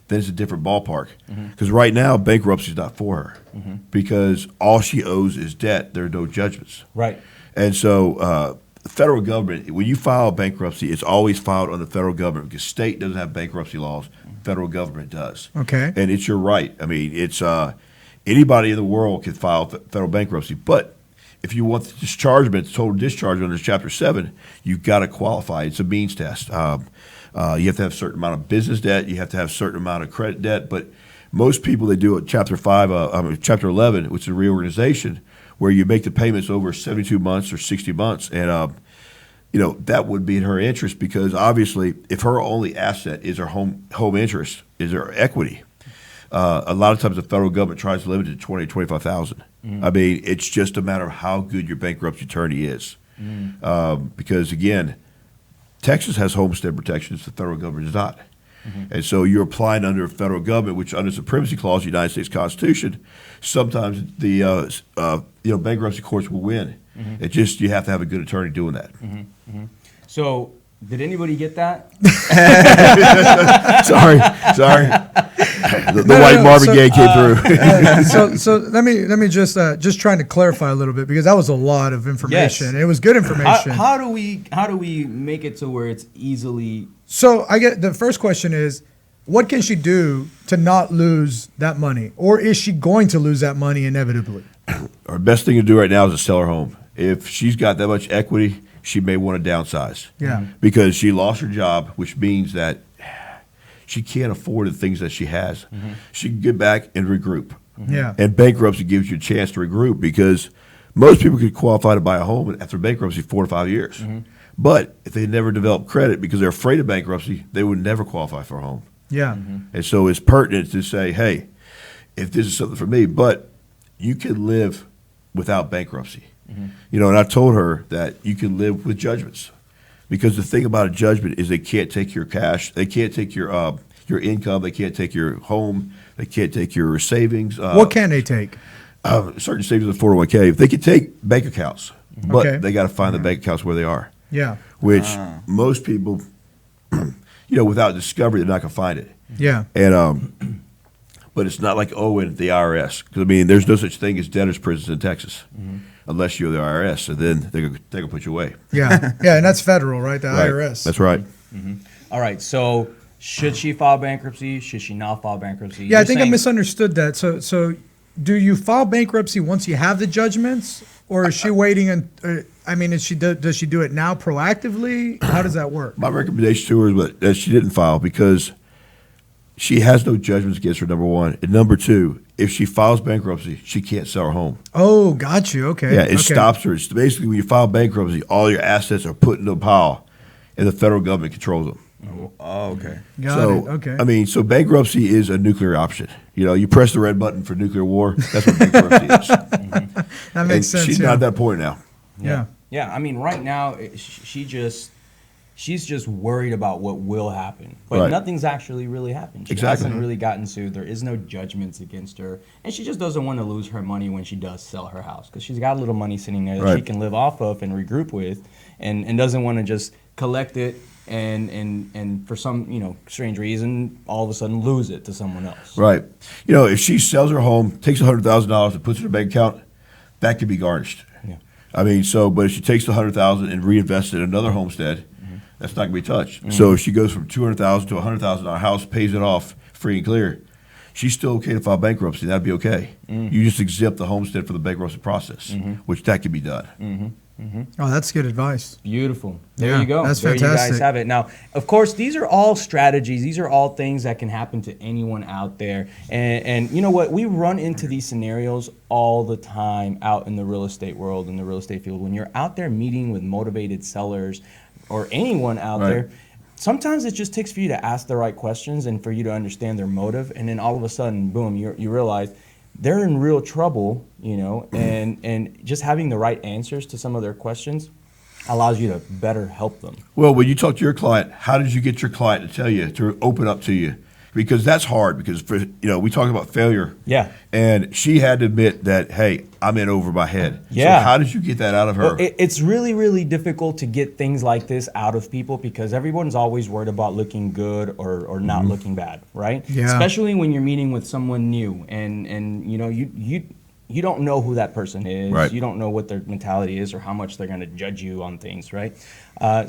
then it's a different ballpark. Because right now, bankruptcy is not for her because all she owes is debt. There are no judgments. Right. And so the federal government, when you file bankruptcy, it's always filed on the federal government because state doesn't have bankruptcy laws. Federal government does. Okay. And it's your right. I mean, it's anybody in the world can file federal bankruptcy. But if you want the dischargement, total discharge under Chapter 7, you've got to qualify. It's a means test. You have to have a certain amount of business debt. You have to have a certain amount of credit debt. But most people, they do it Chapter Chapter 11, which is a reorganization, where you make the payments over 72 months or 60 months. And, you know, that would be in her interest because obviously if her only asset is her home interest, is her equity, a lot of times the federal government tries to limit it to $20,000 to $25,000. I mean, it's just a matter of how good your bankruptcy attorney is. Because, again, Texas has homestead protections, the federal government does not. And so you're applying under a federal government, which under the Supremacy Clause of the United States Constitution, sometimes the bankruptcy courts will win. It just you have to have a good attorney doing that. So did anybody get that? sorry. The white Marvin Gaye came through. So let me just trying to clarify a little bit because that was a lot of information. Yes. It was good information. How do we make it to where it's easily? So I get the first question is, what can she do to not lose that money, or is she going to lose that money inevitably? Our best thing to do right now is to sell her home. If she's got that much equity, she may want to downsize. Yeah. Because she lost her job, which means that she can't afford the things that she has. She can get back and regroup. Yeah. And bankruptcy gives you a chance to regroup because most people could qualify to buy a home after bankruptcy 4 to 5 years. But if they never develop credit because they're afraid of bankruptcy, they would never qualify for a home. Yeah. And so it's pertinent to say, hey, if this is something for me, but you can live without bankruptcy. You know, and I told her that you can live with judgments because the thing about a judgment is they can't take your cash, they can't take your income, they can't take your home, they can't take your savings. What can they take? Certain savings in 401k. They can take bank accounts, but they got to find the bank accounts where they are. Yeah. Which most people, you know, without discovery, they're not going to find it. Yeah. And but it's not like owing the IRS. Because, I mean, there's no such thing as debtor's prisons in Texas unless you're the IRS. So then they're going to put you away. Yeah. Yeah, and that's federal, right? The IRS. That's right. All right. So should she file bankruptcy? Should she not file bankruptcy? Yeah, I think I misunderstood that. So do you file bankruptcy once you have the judgments? Or is she waiting? Does she do it now proactively? How does that work? My recommendation to her is that she didn't file because she has no judgments against her, number one. And number two, if she files bankruptcy, she can't sell her home. Oh, got you. Okay. Yeah, it stops her. It's basically when you file bankruptcy, all your assets are put into a pile, and the federal government controls them. Oh, okay. Got it. Okay. I mean, so bankruptcy is a nuclear option. You know, you press the red button for nuclear war. That's what bankruptcy is. That makes sense. She's not at that point now. Yeah. Yeah. I mean, right now, she's just worried about what will happen, but nothing's actually really happened. She hasn't really gotten sued. There is no judgments against her, and she just doesn't want to lose her money when she does sell her house because she's got a little money sitting there that she can live off of and regroup with, and doesn't want to just collect it and for some strange reason all of a sudden lose it to someone else. Right. You know, if she sells her home, takes $100,000 and puts it in her bank account, that could be garnished. Yeah. I mean, but if she takes the $100,000 and reinvests it in another homestead, that's not going to be touched. So if she goes from $200,000 to $100,000 house, pays it off free and clear, she's still okay to file bankruptcy. That'd be okay. You just exempt the homestead from the bankruptcy process, which that can be done. Oh, that's good advice. Beautiful. There Yeah, you go. that's there you fantastic. guys have it. Now, of course, these are all strategies. These are all things that can happen to anyone out there. And you know what? We run into these scenarios all the time out in the real estate world, in the real estate field. When you're out there meeting with motivated sellers or anyone out there, sometimes it just takes for you to ask the right questions and for you to understand their motive. And then all of a sudden, boom, you realize they're in real trouble, you know, and just having the right answers to some of their questions allows you to better help them. Well, when you talk to your client, how did you get your client to tell you, to open up to you? Because that's hard, because we talk about failure. Yeah. And she had to admit that, hey, I'm in over my head. Yeah. So how did you get that out of her? Well, it's really, really difficult to get things like this out of people because everyone's always worried about looking good or not looking bad, right? Yeah. Especially when you're meeting with someone new and you know, you don't know who that person is. Right. You don't know what their mentality is or how much they're going to judge you on things, right?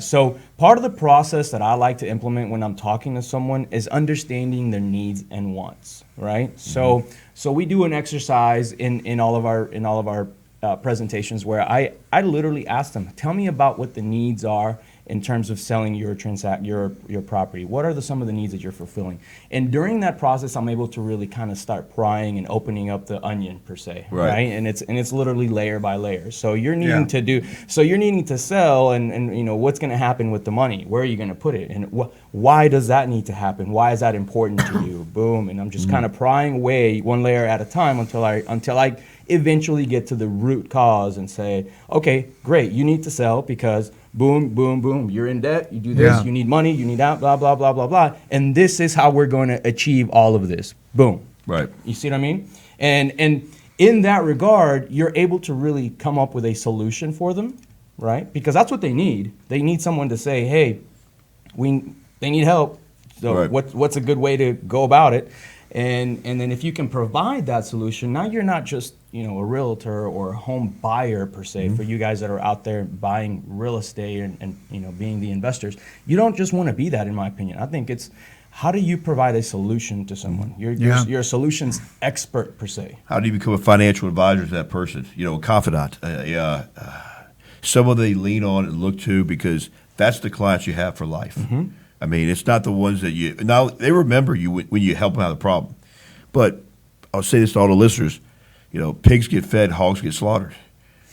So part of the process that I like to implement when I'm talking to someone is understanding their needs and wants, right? So we do an exercise in all of our presentations where I literally ask them, tell me about what the needs are in terms of selling your property. What are some of the needs that you're fulfilling? And during that process, I'm able to really kind of start prying and opening up the onion per se, right? And it's literally layer by layer. So you're needing to sell, and you know what's going to happen with the money. Where are you going to put it? And why does that need to happen? Why is that important to you? Boom, and I'm just kind of prying away one layer at a time until I eventually get to the root cause and say, okay, great, you need to sell because boom, boom, boom, you're in debt, you do this, you need money, you need that, blah, blah, blah, blah, blah. And this is how we're going to achieve all of this. Boom. Right. You see what I mean? And in that regard, you're able to really come up with a solution for them, right? Because that's what they need. They need someone to say, hey, they need help. So what's a good way to go about it? And then if you can provide that solution, now you're not just, you know, a realtor or a home buyer per se. For you guys that are out there buying real estate and you know, being the investors, you don't just want to be that, in my opinion. I think it's how do you provide a solution to someone? You're a solutions expert per se. How do you become a financial advisor to that person? You know, a confidant, someone they lean on and look to, because that's the clients you have for life. I mean, it's not the ones that now they remember you when you help them out of the problem. But I'll say this to all the listeners, you know, pigs get fed, hogs get slaughtered.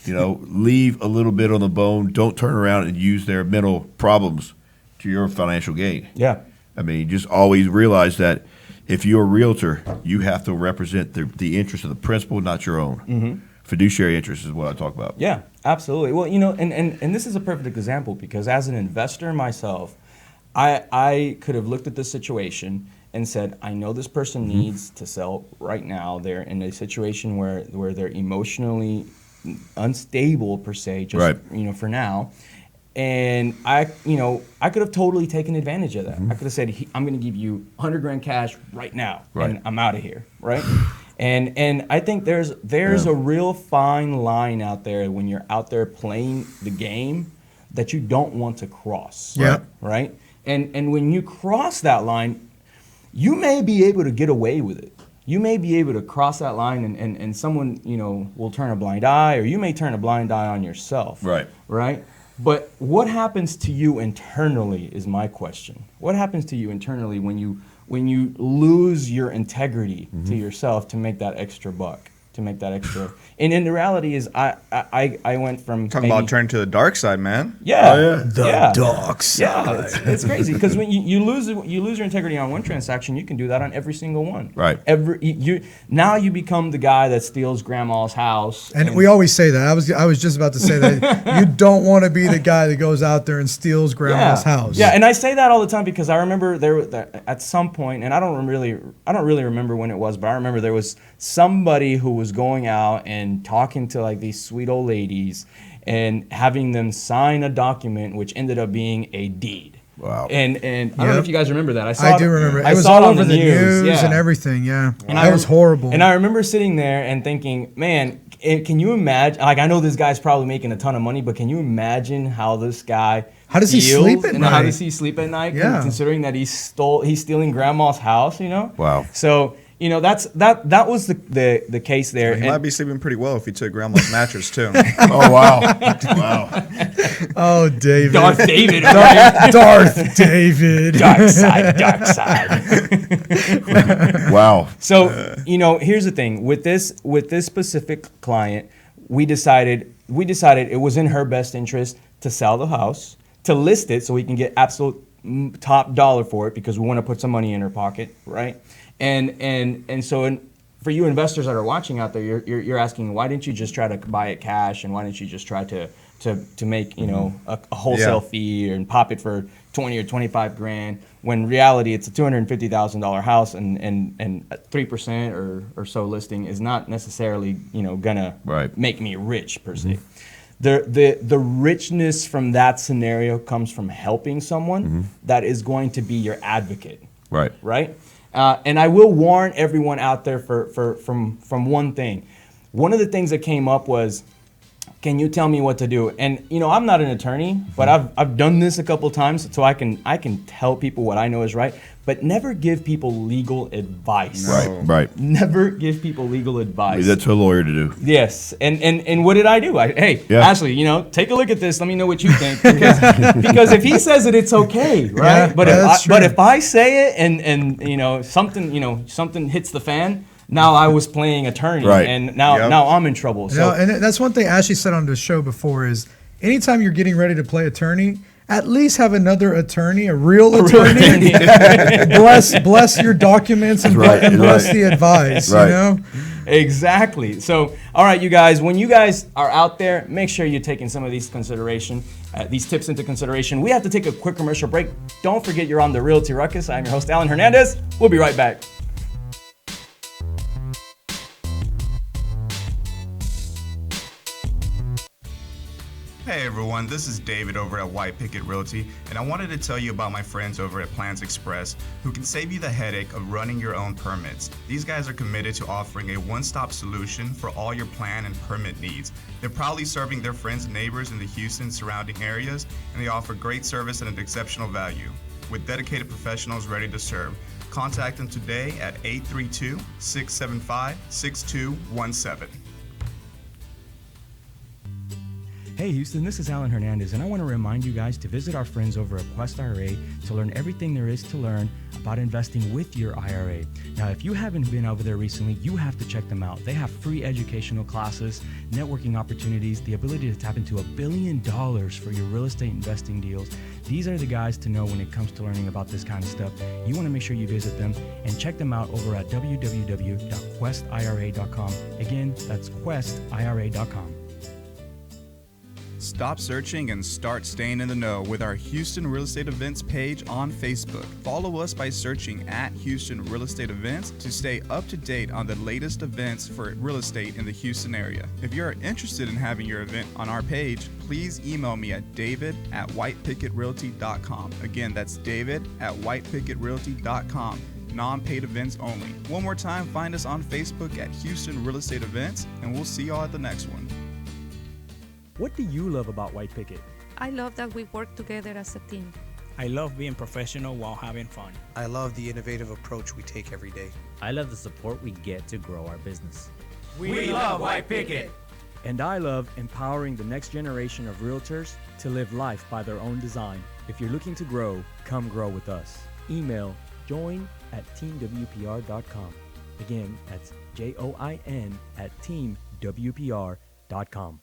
You know, leave a little bit on the bone. Don't turn around and use their mental problems to your financial gain. Yeah. I mean, just always realize that if you're a realtor, you have to represent the interest of the principal, not your own. Fiduciary interest is what I talk about. Yeah, absolutely. Well, you know, and this is a perfect example because as an investor myself, I could have looked at this situation and said, I know this person needs to sell right now. They're in a situation where they're emotionally unstable per se, just you know, for now. And I could have totally taken advantage of that. I could have said, I'm going to give you 100 grand cash right now, and I'm out of here, right? And I think there's a real fine line out there when you're out there playing the game that you don't want to cross. Right? And when you cross that line, you may be able to get away with it. You may be able to cross that line and someone, you know, will turn a blind eye, or you may turn a blind eye on yourself. Right? But what happens to you internally is my question. What happens to you internally when you lose your integrity to yourself to make that extra buck, to make that extra? And in the reality is, I went from talking about turning to the dark side, man. The dark side. Yeah, it's crazy because when you lose your integrity on one transaction, you can do that on every single one. Right. Now you become the guy that steals grandma's house. And we always say that. I was just about to say that you don't want to be the guy that goes out there and steals grandma's house. Yeah, and I say that all the time because I remember at some point, and I don't really remember when it was, but I remember there was somebody who was going out and talking to like these sweet old ladies and having them sign a document which ended up being a deed. Wow. And I don't know if you guys remember that. I do remember. It was all over the news and everything, and that was horrible. And I remember sitting there and thinking, man, can you imagine, like, I know this guy's probably making a ton of money, but can you imagine how this guy How does he sleep at night? Considering that he's stealing grandma's house, you know? Wow. So you know, that was the case there. He And- might be sleeping pretty well if he took grandma's mattress too. Oh wow, wow. Oh, David. Darth David. Darth David. Dark side, dark side. Wow. So, you know, here's the thing. With this specific client, we decided it was in her best interest to sell the house, to list it so we can get absolute top dollar for it because we want to put some money in her pocket, right? And so for you investors that are watching out there, you're asking, why didn't you just try to buy it cash, and why didn't you just try to make, you know, a wholesale fee and pop it for 20 or 25 grand, when in reality it's a $250,000 house, and 3% or so listing is not necessarily, you know, gonna make me rich per se. The richness from that scenario comes from helping someone that is going to be your advocate. Right? And I will warn everyone out there from one thing. One of the things that came up was, can you tell me what to do? And you know, I'm not an attorney, but I've done this a couple times, so I can tell people what I know is right. But never give people legal advice. Right. Never give people legal advice. Leave that to a lawyer to do. Yes, and what did I do? Yeah. Ashley, you know, take a look at this. Let me know what you think, because if he says it, it's okay, right? Yeah, but if I say it and you know something hits the fan, now I was playing attorney, and now I'm in trouble. So and that's one thing Ashley said on the show before is, anytime you're getting ready to play attorney, at least have another attorney, a real attorney. bless your documents and bless the advice. You know. Exactly. So, all right, you guys, when you guys are out there, make sure you're taking some of these tips into consideration. We have to take a quick commercial break. Don't forget, you're on the Realty Ruckus. I'm your host, Alan Hernandez. We'll be right back. Hey everyone, this is David over at White Picket Realty, and I wanted to tell you about my friends over at Plans Express, who can save you the headache of running your own permits. These guys are committed to offering a one-stop solution for all your plan and permit needs. They're proudly serving their friends and neighbors in the Houston surrounding areas, and they offer great service at an exceptional value. With dedicated professionals ready to serve, contact them today at 832-675-6217. Hey Houston, this is Alan Hernandez, and I want to remind you guys to visit our friends over at Quest IRA to learn everything there is to learn about investing with your IRA. Now, if you haven't been over there recently, you have to check them out. They have free educational classes, networking opportunities, the ability to tap into $1 billion for your real estate investing deals. These are the guys to know when it comes to learning about this kind of stuff. You want to make sure you visit them and check them out over at www.questira.com. Again, that's questira.com. Stop searching and start staying in the know with our Houston Real Estate Events page on Facebook. Follow us by searching at Houston Real Estate Events to stay up to date on the latest events for real estate in the Houston area. If you are interested in having your event on our page, please email me at david@whitepickettrealty.com. Again, that's david@whitepickettrealty.com. Non-paid events only. One more time, find us on Facebook at Houston Real Estate Events, and we'll see y'all at the next one. What do you love about White Picket? I love that we work together as a team. I love being professional while having fun. I love the innovative approach we take every day. I love the support we get to grow our business. We love White Picket. And I love empowering the next generation of realtors to live life by their own design. If you're looking to grow, come grow with us. Email join@teamwpr.com. Again, that's join@teamwpr.com.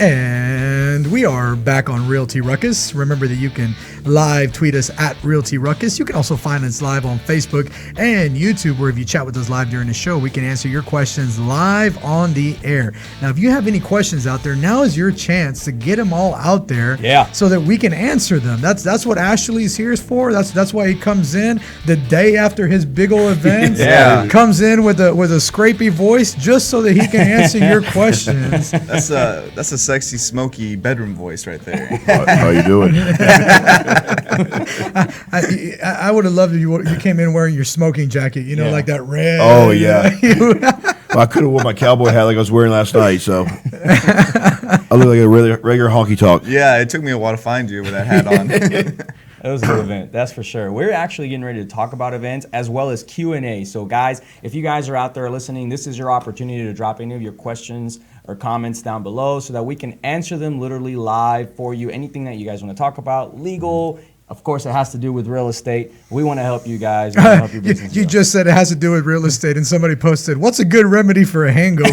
And we are back on Realty Ruckus. Remember that you can live tweet us at Realty Ruckus. You can also find us live on Facebook and YouTube, where if you chat with us live during the show, we can answer your questions live on the air. Now, if you have any questions out there, now is your chance to get them all out there, so that we can answer them. That's what Ashley's here for. That's why he comes in the day after his big old event. Comes in with a scrapey voice just so that he can answer your questions. That's a sexy, smoky bedroom voice right there. How you doing? I would have loved if you came in wearing your smoking jacket, like that red. Oh, yeah. Well, I could have worn my cowboy hat like I was wearing last night, so I look like a regular honky tonk. Yeah, it took me a while to find you with that hat on. It was a good event, that's for sure. We're actually getting ready to talk about events as well as Q&A. So guys, if you guys are out there listening, this is your opportunity to drop any of your questions or comments down below so that we can answer them literally live for you. Anything that you guys want to talk about, legal, of course, it has to do with real estate. We want to help you guys. We want to help your business You grow. just said it has to do with real estate, and somebody posted, "What's a good remedy for a hangover?"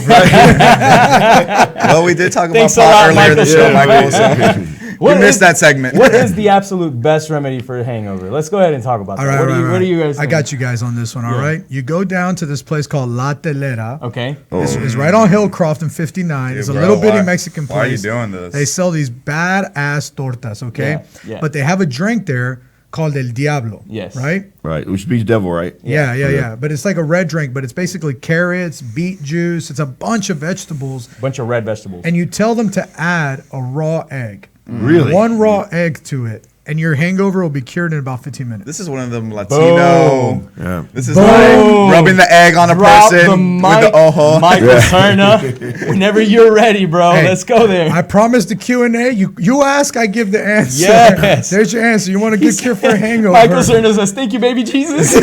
Well, we did talk about Thanks a lot, pot earlier this show, Michael. Michael. So What you missed is- that segment. What is the absolute best remedy for a hangover? Let's go ahead and talk about that. What do you guys I think? got you guys on this one, all Yeah. right? You go down to this place called La Telera. Okay. It's right on Hillcroft in 59. Dude, it's a bro, little bitty why- Mexican place. why are you doing this? They sell these badass tortas, okay? Yeah, yeah. But they have a drink there called El Diablo. Yes. Right? Right, which means devil, right? Yeah. But it's like a red drink, but it's basically carrots, beet juice. It's a bunch of vegetables. Bunch of red vegetables. And you tell them to add a raw egg. Really? One raw egg to it. And your hangover will be cured in about 15 minutes. This is one of them Latino. Boom. Yeah. This is Boom. like rubbing the egg on a Drop person the with the mic, ojo. Michael Cerna. Whenever you're ready, bro. Hey, Let's go there. I promised the Q&A. You ask, I give the answer. Yes. There's your answer. You want to get cured for a hangover. Michael Cerna says, "Thank you, baby Jesus."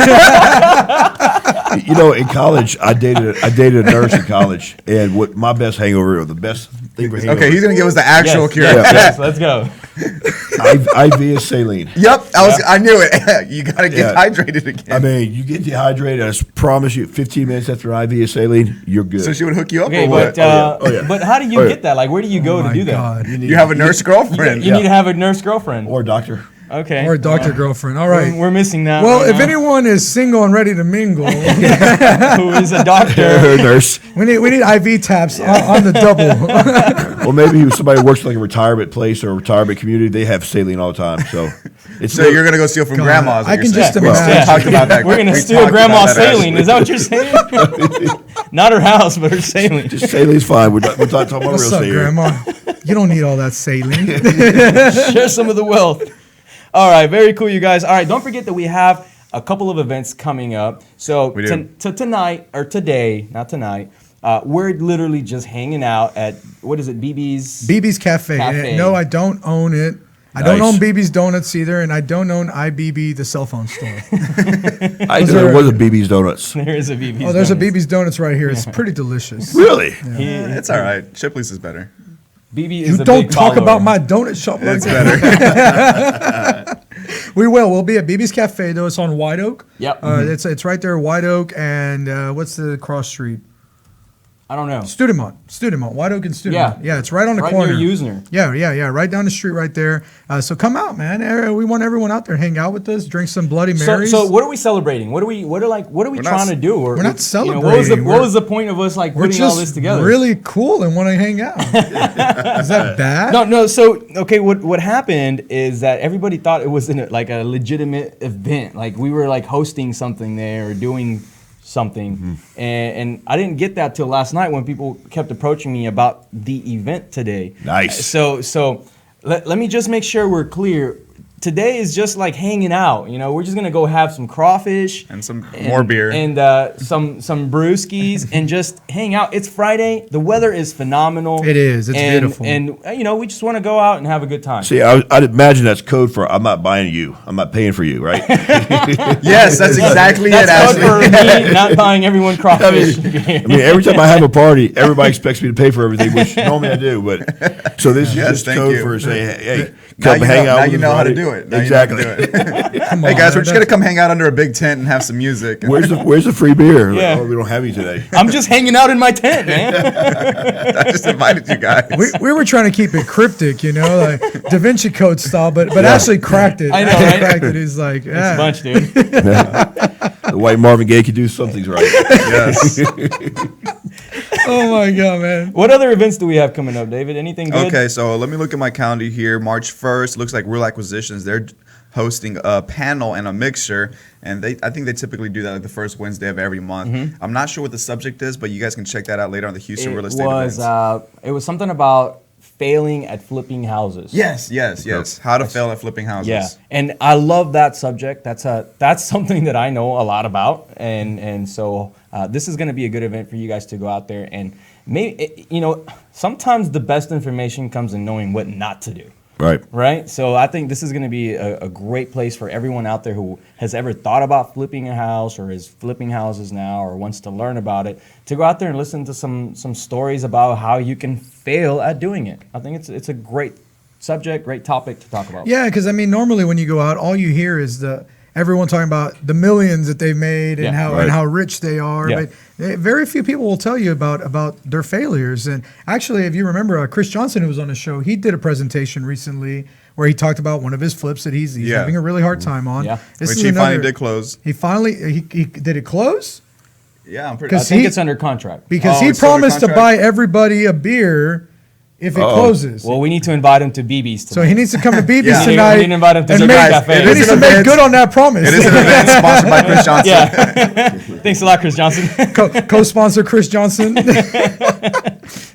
You know, in college, I dated a nurse in college, and what my best hangover, or the best thing for hangover, Okay, he's gonna give us the actual Yes, cure. yes, yes, let's go. IV is saline. Yep, I knew it. You gotta get Yeah. hydrated again. I mean, you get dehydrated. I promise you, 15 minutes after IV is saline, you're good. so she would hook you up Okay, or what? but Oh, yeah. but how do you Oh, yeah. get that? Like, where do you go to my do that? God. You have a nurse girlfriend. You need to have a nurse girlfriend. Or a doctor. Okay. Or a doctor girlfriend. All right. We're missing that. Well, right if now. anyone is single and ready to mingle, who is a doctor? Nurse. we need IV taps on the double. Well, maybe somebody who works in like a retirement place or a retirement community, they have saline all the time. So it's So you're gonna go steal from God, grandma's. I can just We imagine. talked about that. We're gonna We steal talked grandma's about that, saline. Is that what you're saying? Not her house, but her saline. just saline's fine. We're not talking about What's real up, estate here. Grandma? You don't need all that saline. Share some of the wealth. All right, very cool, you guys. All right, don't forget that we have a couple of events coming up. So We do. tonight, or today, not tonight, we're literally just hanging out at, what is it, BB's? BB's Cafe. Cafe. No, I don't own it. I don't Nice. own BB's Donuts either, and I don't own IBB, the cell phone store. I didn't know there was a BB's Donuts. There is a BB's. Oh, there's a Donuts. BB's Donuts right here. It's pretty delicious. Really? It's all right. Shipley's is better. BB is You a don't big talk follower. about my donut shop like It's that. better. We will. We'll be at BB's Cafe, though. It's on White Oak. Yep. It's right there, White Oak, and what's the cross street? I don't know. Studemont, White Oak and Studemont. Yeah, it's right on the Right corner. near Usner. Yeah, right down the street right there. So come out, man. We want everyone out there, hang out with us, drink some Bloody Marys. So what are we celebrating? What are we trying to do? Or, we're not you know, what was the celebrating. what was the point of us like We're putting all just this together? really cool and want to hang out. Is that bad? No. So okay, what happened is that everybody thought it was like a legitimate event, like we were like hosting something there or doing something, and I didn't get that till last night when people kept approaching me about the event today. Nice. So let me just make sure we're clear. Today is just like hanging out. You know, we're just gonna go have some crawfish And some more beer. and some brewskis and just hang out. It's Friday. The weather is phenomenal. It is. It's beautiful. And you know, we just want to go out and have a good time. See, I'd imagine that's code for I'm not buying you. I'm not paying for you, right? Yes, that's exactly That's it, code Ashley. for me not buying everyone crawfish. I mean, every time I have a party, everybody expects me to pay for everything, which normally I do. But so this Yes, is just thank code you. for saying, hey, Now come you hang know, out. now with you us know how to Friday. do it. Now you know how to Exactly. do it. Come Hey on, guys, we're man. just gonna come hang out under a big tent and have some music. Where's the free beer? Like, Yeah. oh, we don't have any today. I'm just hanging out in my tent, man. I just invited you guys. We were trying to keep it cryptic, you know, like Da Vinci Code style, but Ashley cracked it. I know, Ashley right? cracked it. He's like, It's a yeah. bunch, dude. The white Marvin Gaye could do something's right. Yes. Oh my God, man. What other events do we have coming up, David? Anything good? Okay, so let me look at my calendar here. March 1st looks like Real Acquisitions. They're hosting a panel and a mixture, and I think they typically do that like the first Wednesday of every month. I'm not sure what the subject is, but you guys can check that out later on the Houston Real Estate events. It was something about failing at flipping houses. Yes. How to fail at flipping houses. Yeah, and I love that subject. That's something that I know a lot about, and so this is going to be a good event for you guys to go out there and maybe sometimes the best information comes in knowing what not to do. Right. Right? So I think this is going to be a great place for everyone out there who has ever thought about flipping a house or is flipping houses now or wants to learn about it, to go out there and listen to some stories about how you can fail at doing it. I think it's a great subject, great topic to talk about. Yeah, because I mean, normally when you go out, all you hear is everyone talking about the millions that they've made and how rich they are. Yeah. But very few people will tell you about their failures. And actually, if you remember, Chris Johnson, who was on the show, he did a presentation recently where he talked about one of his flips that he's having a really hard time on. Yeah. Which he finally did close. He finally he did it close? Yeah, I'm pretty. I think it's under contract. Because he promised to buy everybody a beer if it closes. Well, we need to invite him to BB's tonight. So he needs to come to BB's We tonight. need to invite him to and the make, cafe. he needs to make good on that promise. It is an event sponsored by Chris Johnson. Yeah. Thanks a lot, Chris Johnson. Co-sponsor Chris Johnson.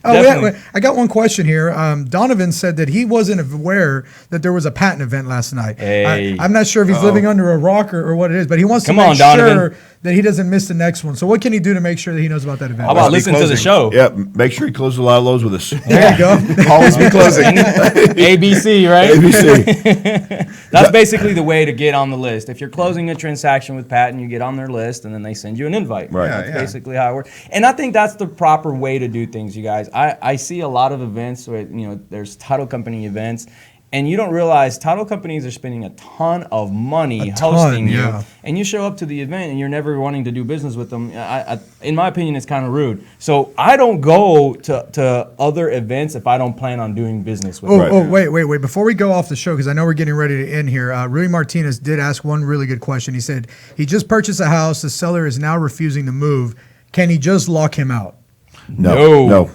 I got one question here. Donovan said that he wasn't aware that there was a patent event last night. Hey. I'm not sure if he's living under a rock or what it is, but he wants to make sure that he doesn't miss the next one. So what can he do to make sure that he knows about that event? How about listen to the show? Yeah, make sure he closes a lot of those with us. There you go. Always be closing. ABC, right? ABC. That's basically the way to get on the list. If you're closing a transaction with Patent, you get on their list, and then they send you an invite. Right. That's basically how it works. And I think that's the proper way to do things, you guys. I see a lot of events where, there's title company events, and you don't realize title companies are spending a ton of money hosting you. And you show up to the event and you're never wanting to do business with them. In my opinion, it's kind of rude. So I don't go to other events if I don't plan on doing business with them. Wait. Before we go off the show, because I know we're getting ready to end here, Rui Martinez did ask one really good question. He said, he just purchased a house. The seller is now refusing to move. Can he just lock him out? No,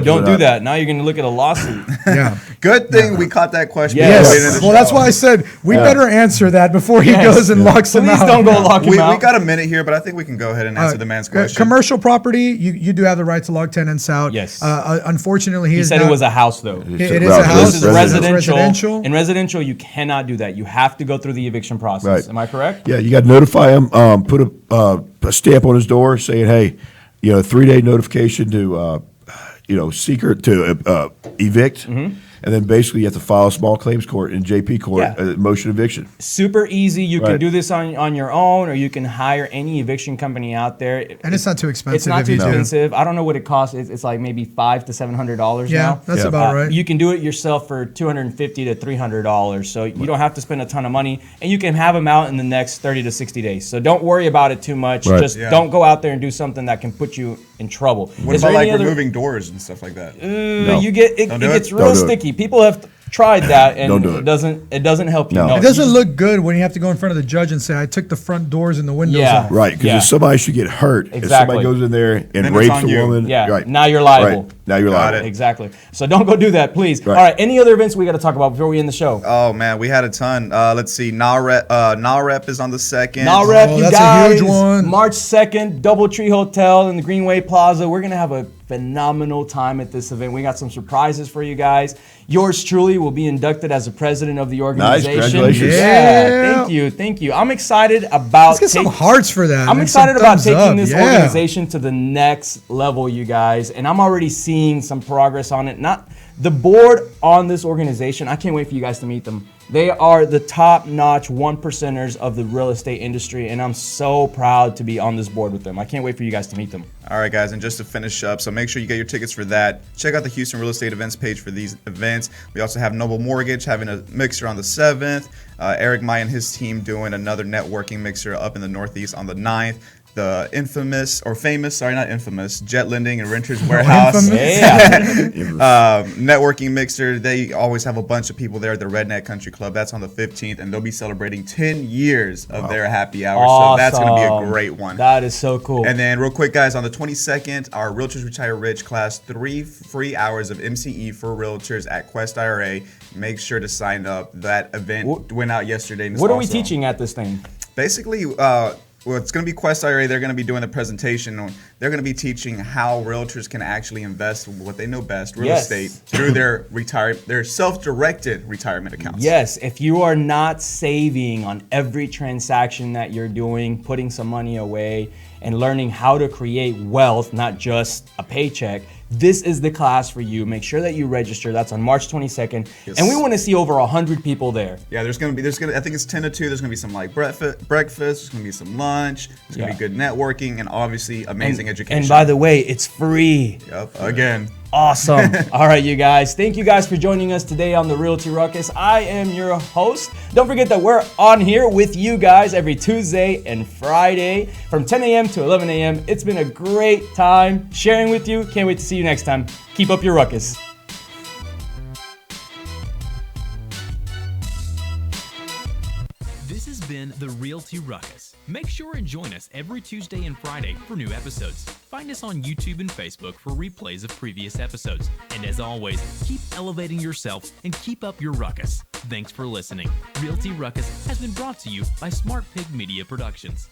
don't do that. Now you're going to look at a lawsuit. Yeah. Good thing we caught that question. Yes. Well, that's why I said we better answer that before he goes and locks him out. Please don't go lock him out. We got a minute here, but I think we can go ahead and answer the man's question. Commercial property, you do have the right to lock tenants out. Yes. Unfortunately, he said it was a house, though. It is a house. This is residential. In residential, you cannot do that. You have to go through the eviction process. Right. Am I correct? Yeah, you got to notify him. Put a stamp on his door saying, hey, 3-day notification to, seeker to evict. Mm-hmm. And then basically you have to file a small claims court in JP court, motion eviction. Super easy. You can do this on your own, or you can hire any eviction company out there. And it's not too expensive. It's not too expensive. I don't know what it costs. It's like maybe $500 to $700 now. Yeah, that's about right. You can do it yourself for $250 to $300. So you don't have to spend a ton of money, and you can have them out in the next 30 to 60 days. So don't worry about it too much. Right. Just don't go out there and do something that can put you in trouble. What about like removing doors and stuff like that? It gets real sticky. People have tried that, and it doesn't help you. No. It doesn't look good when you have to go in front of the judge and say, I took the front doors and the windows off. Right, because if somebody should get hurt, if somebody goes in there and rapes a woman, now you're liable. Right. Now you're liable. Exactly. So don't go do that, please. Right. All right, any other events we got to talk about before we end the show? Oh, man, we had a ton. Let's see. NAREP is on the 2nd. NAREP, you that's guys. A huge one. March 2nd, Doubletree Hotel in the Greenway Plaza. We're going to have a phenomenal time at this event. We got some surprises for you guys. Yours truly will be inducted as the president of the organization. Nice, congratulations. Yeah, thank you. I'm excited about... Let's get some hearts for that. I'm excited about taking this organization to the next level, you guys. And I'm already seeing some progress on it. Not the board on this organization, I can't wait for you guys to meet them. They are the top-notch 1%ers of the real estate industry, and I'm so proud to be on this board with them. I can't wait for you guys to meet them. All right, guys, and just to finish up, so make sure you get your tickets for that. Check out the Houston Real Estate Events page for these events. We also have Noble Mortgage having a mixer on the 7th. Eric May and his team doing another networking mixer up in the Northeast on the 9th. The famous Jet Lending and Renters Warehouse networking mixer. They always have a bunch of people there at the Redneck Country Club. That's on the 15th, and they'll be celebrating 10 years of their happy hour. Awesome. So that's going to be a great one. That is so cool. And then real quick, guys, on the 22nd, our Realtors Retire Rich class, 3 free hours of MCE for realtors at Quest IRA. Make sure to sign up. That event went out yesterday. What are we teaching at this thing? Basically, well, it's going to be Quest IRA. They're going to be doing the presentation. They're going to be teaching how realtors can actually invest what they know best, real estate, through their self-directed retirement accounts. Yes, if you are not saving on every transaction that you're doing, putting some money away, and learning how to create wealth, not just a paycheck, this is the class for you. Make sure that you register. That's on March 22nd. Yes. And we want to see over 100 people there. Yeah, I think it's 10 to 2. There's gonna be some like breakfast. There's gonna be some lunch. There's gonna be good networking and obviously amazing education. And by the way, it's free. Yep. Again. Awesome. All right, you guys. Thank you guys for joining us today on the Realty Ruckus. I am your host. Don't forget that we're on here with you guys every Tuesday and Friday from 10 a.m. to 11 a.m. It's been a great time sharing with you. Can't wait to see you next time. Keep up your ruckus. This has been the Realty Ruckus. Make sure and join us every Tuesday and Friday for new episodes. Find us on YouTube and Facebook for replays of previous episodes. And as always, keep elevating yourself and keep up your ruckus. Thanks for listening. Realty Ruckus has been brought to you by Smart Pig Media Productions.